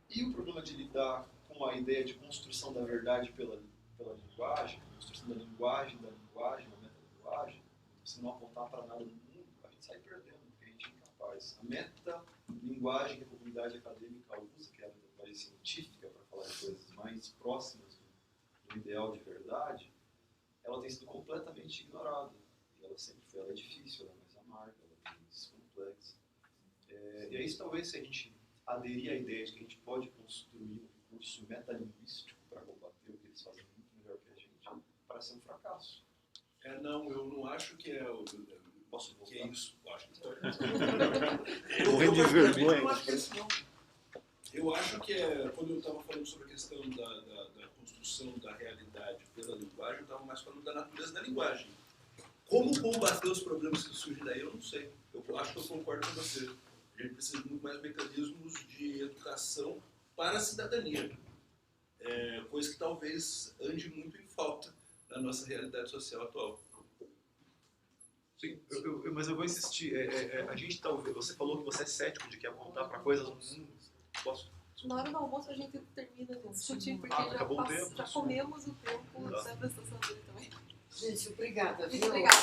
E o problema de lidar com a ideia de construção da verdade pela linguagem, construção da linguagem, da metalinguagem, se não apontar para nada no mundo, a gente sai perdendo, porque a gente é incapaz. A metalinguagem que a comunidade acadêmica usa, que é a metalinguagem científica, para falar de coisas mais próximas do ideal de verdade, ela tem sido completamente ignorada. E ela sempre foi, ela é difícil, ela é mais amarga, ela é mais complexa. E aí, talvez, se a gente aderir à ideia de que a gente pode construir um recurso metalinguístico para combater o que eles fazem muito melhor que a gente, parece um fracasso. Não, eu não acho que é o... Posso voltar? Que é isso? Eu acho que Morrendo de vergonha. Eu acho que é isso, não. Eu acho que quando eu estava falando sobre a questão da construção da realidade pela linguagem, eu estava mais falando da natureza da linguagem. Como combater os problemas que surgem daí, eu não sei. Eu acho que eu concordo com você. A gente precisa de muito mais mecanismos de educação para a cidadania. Coisa que talvez ande muito em falta na nossa realidade social atual. Sim, mas eu vou insistir. A gente talvez. Você falou que você é cético de que apontar para coisas no mundo. Posso? Na hora do almoço a gente termina de discutir, porque acabou o tempo, já comemos o tempo da prestação dele também. Gente, obrigada. Muito obrigada.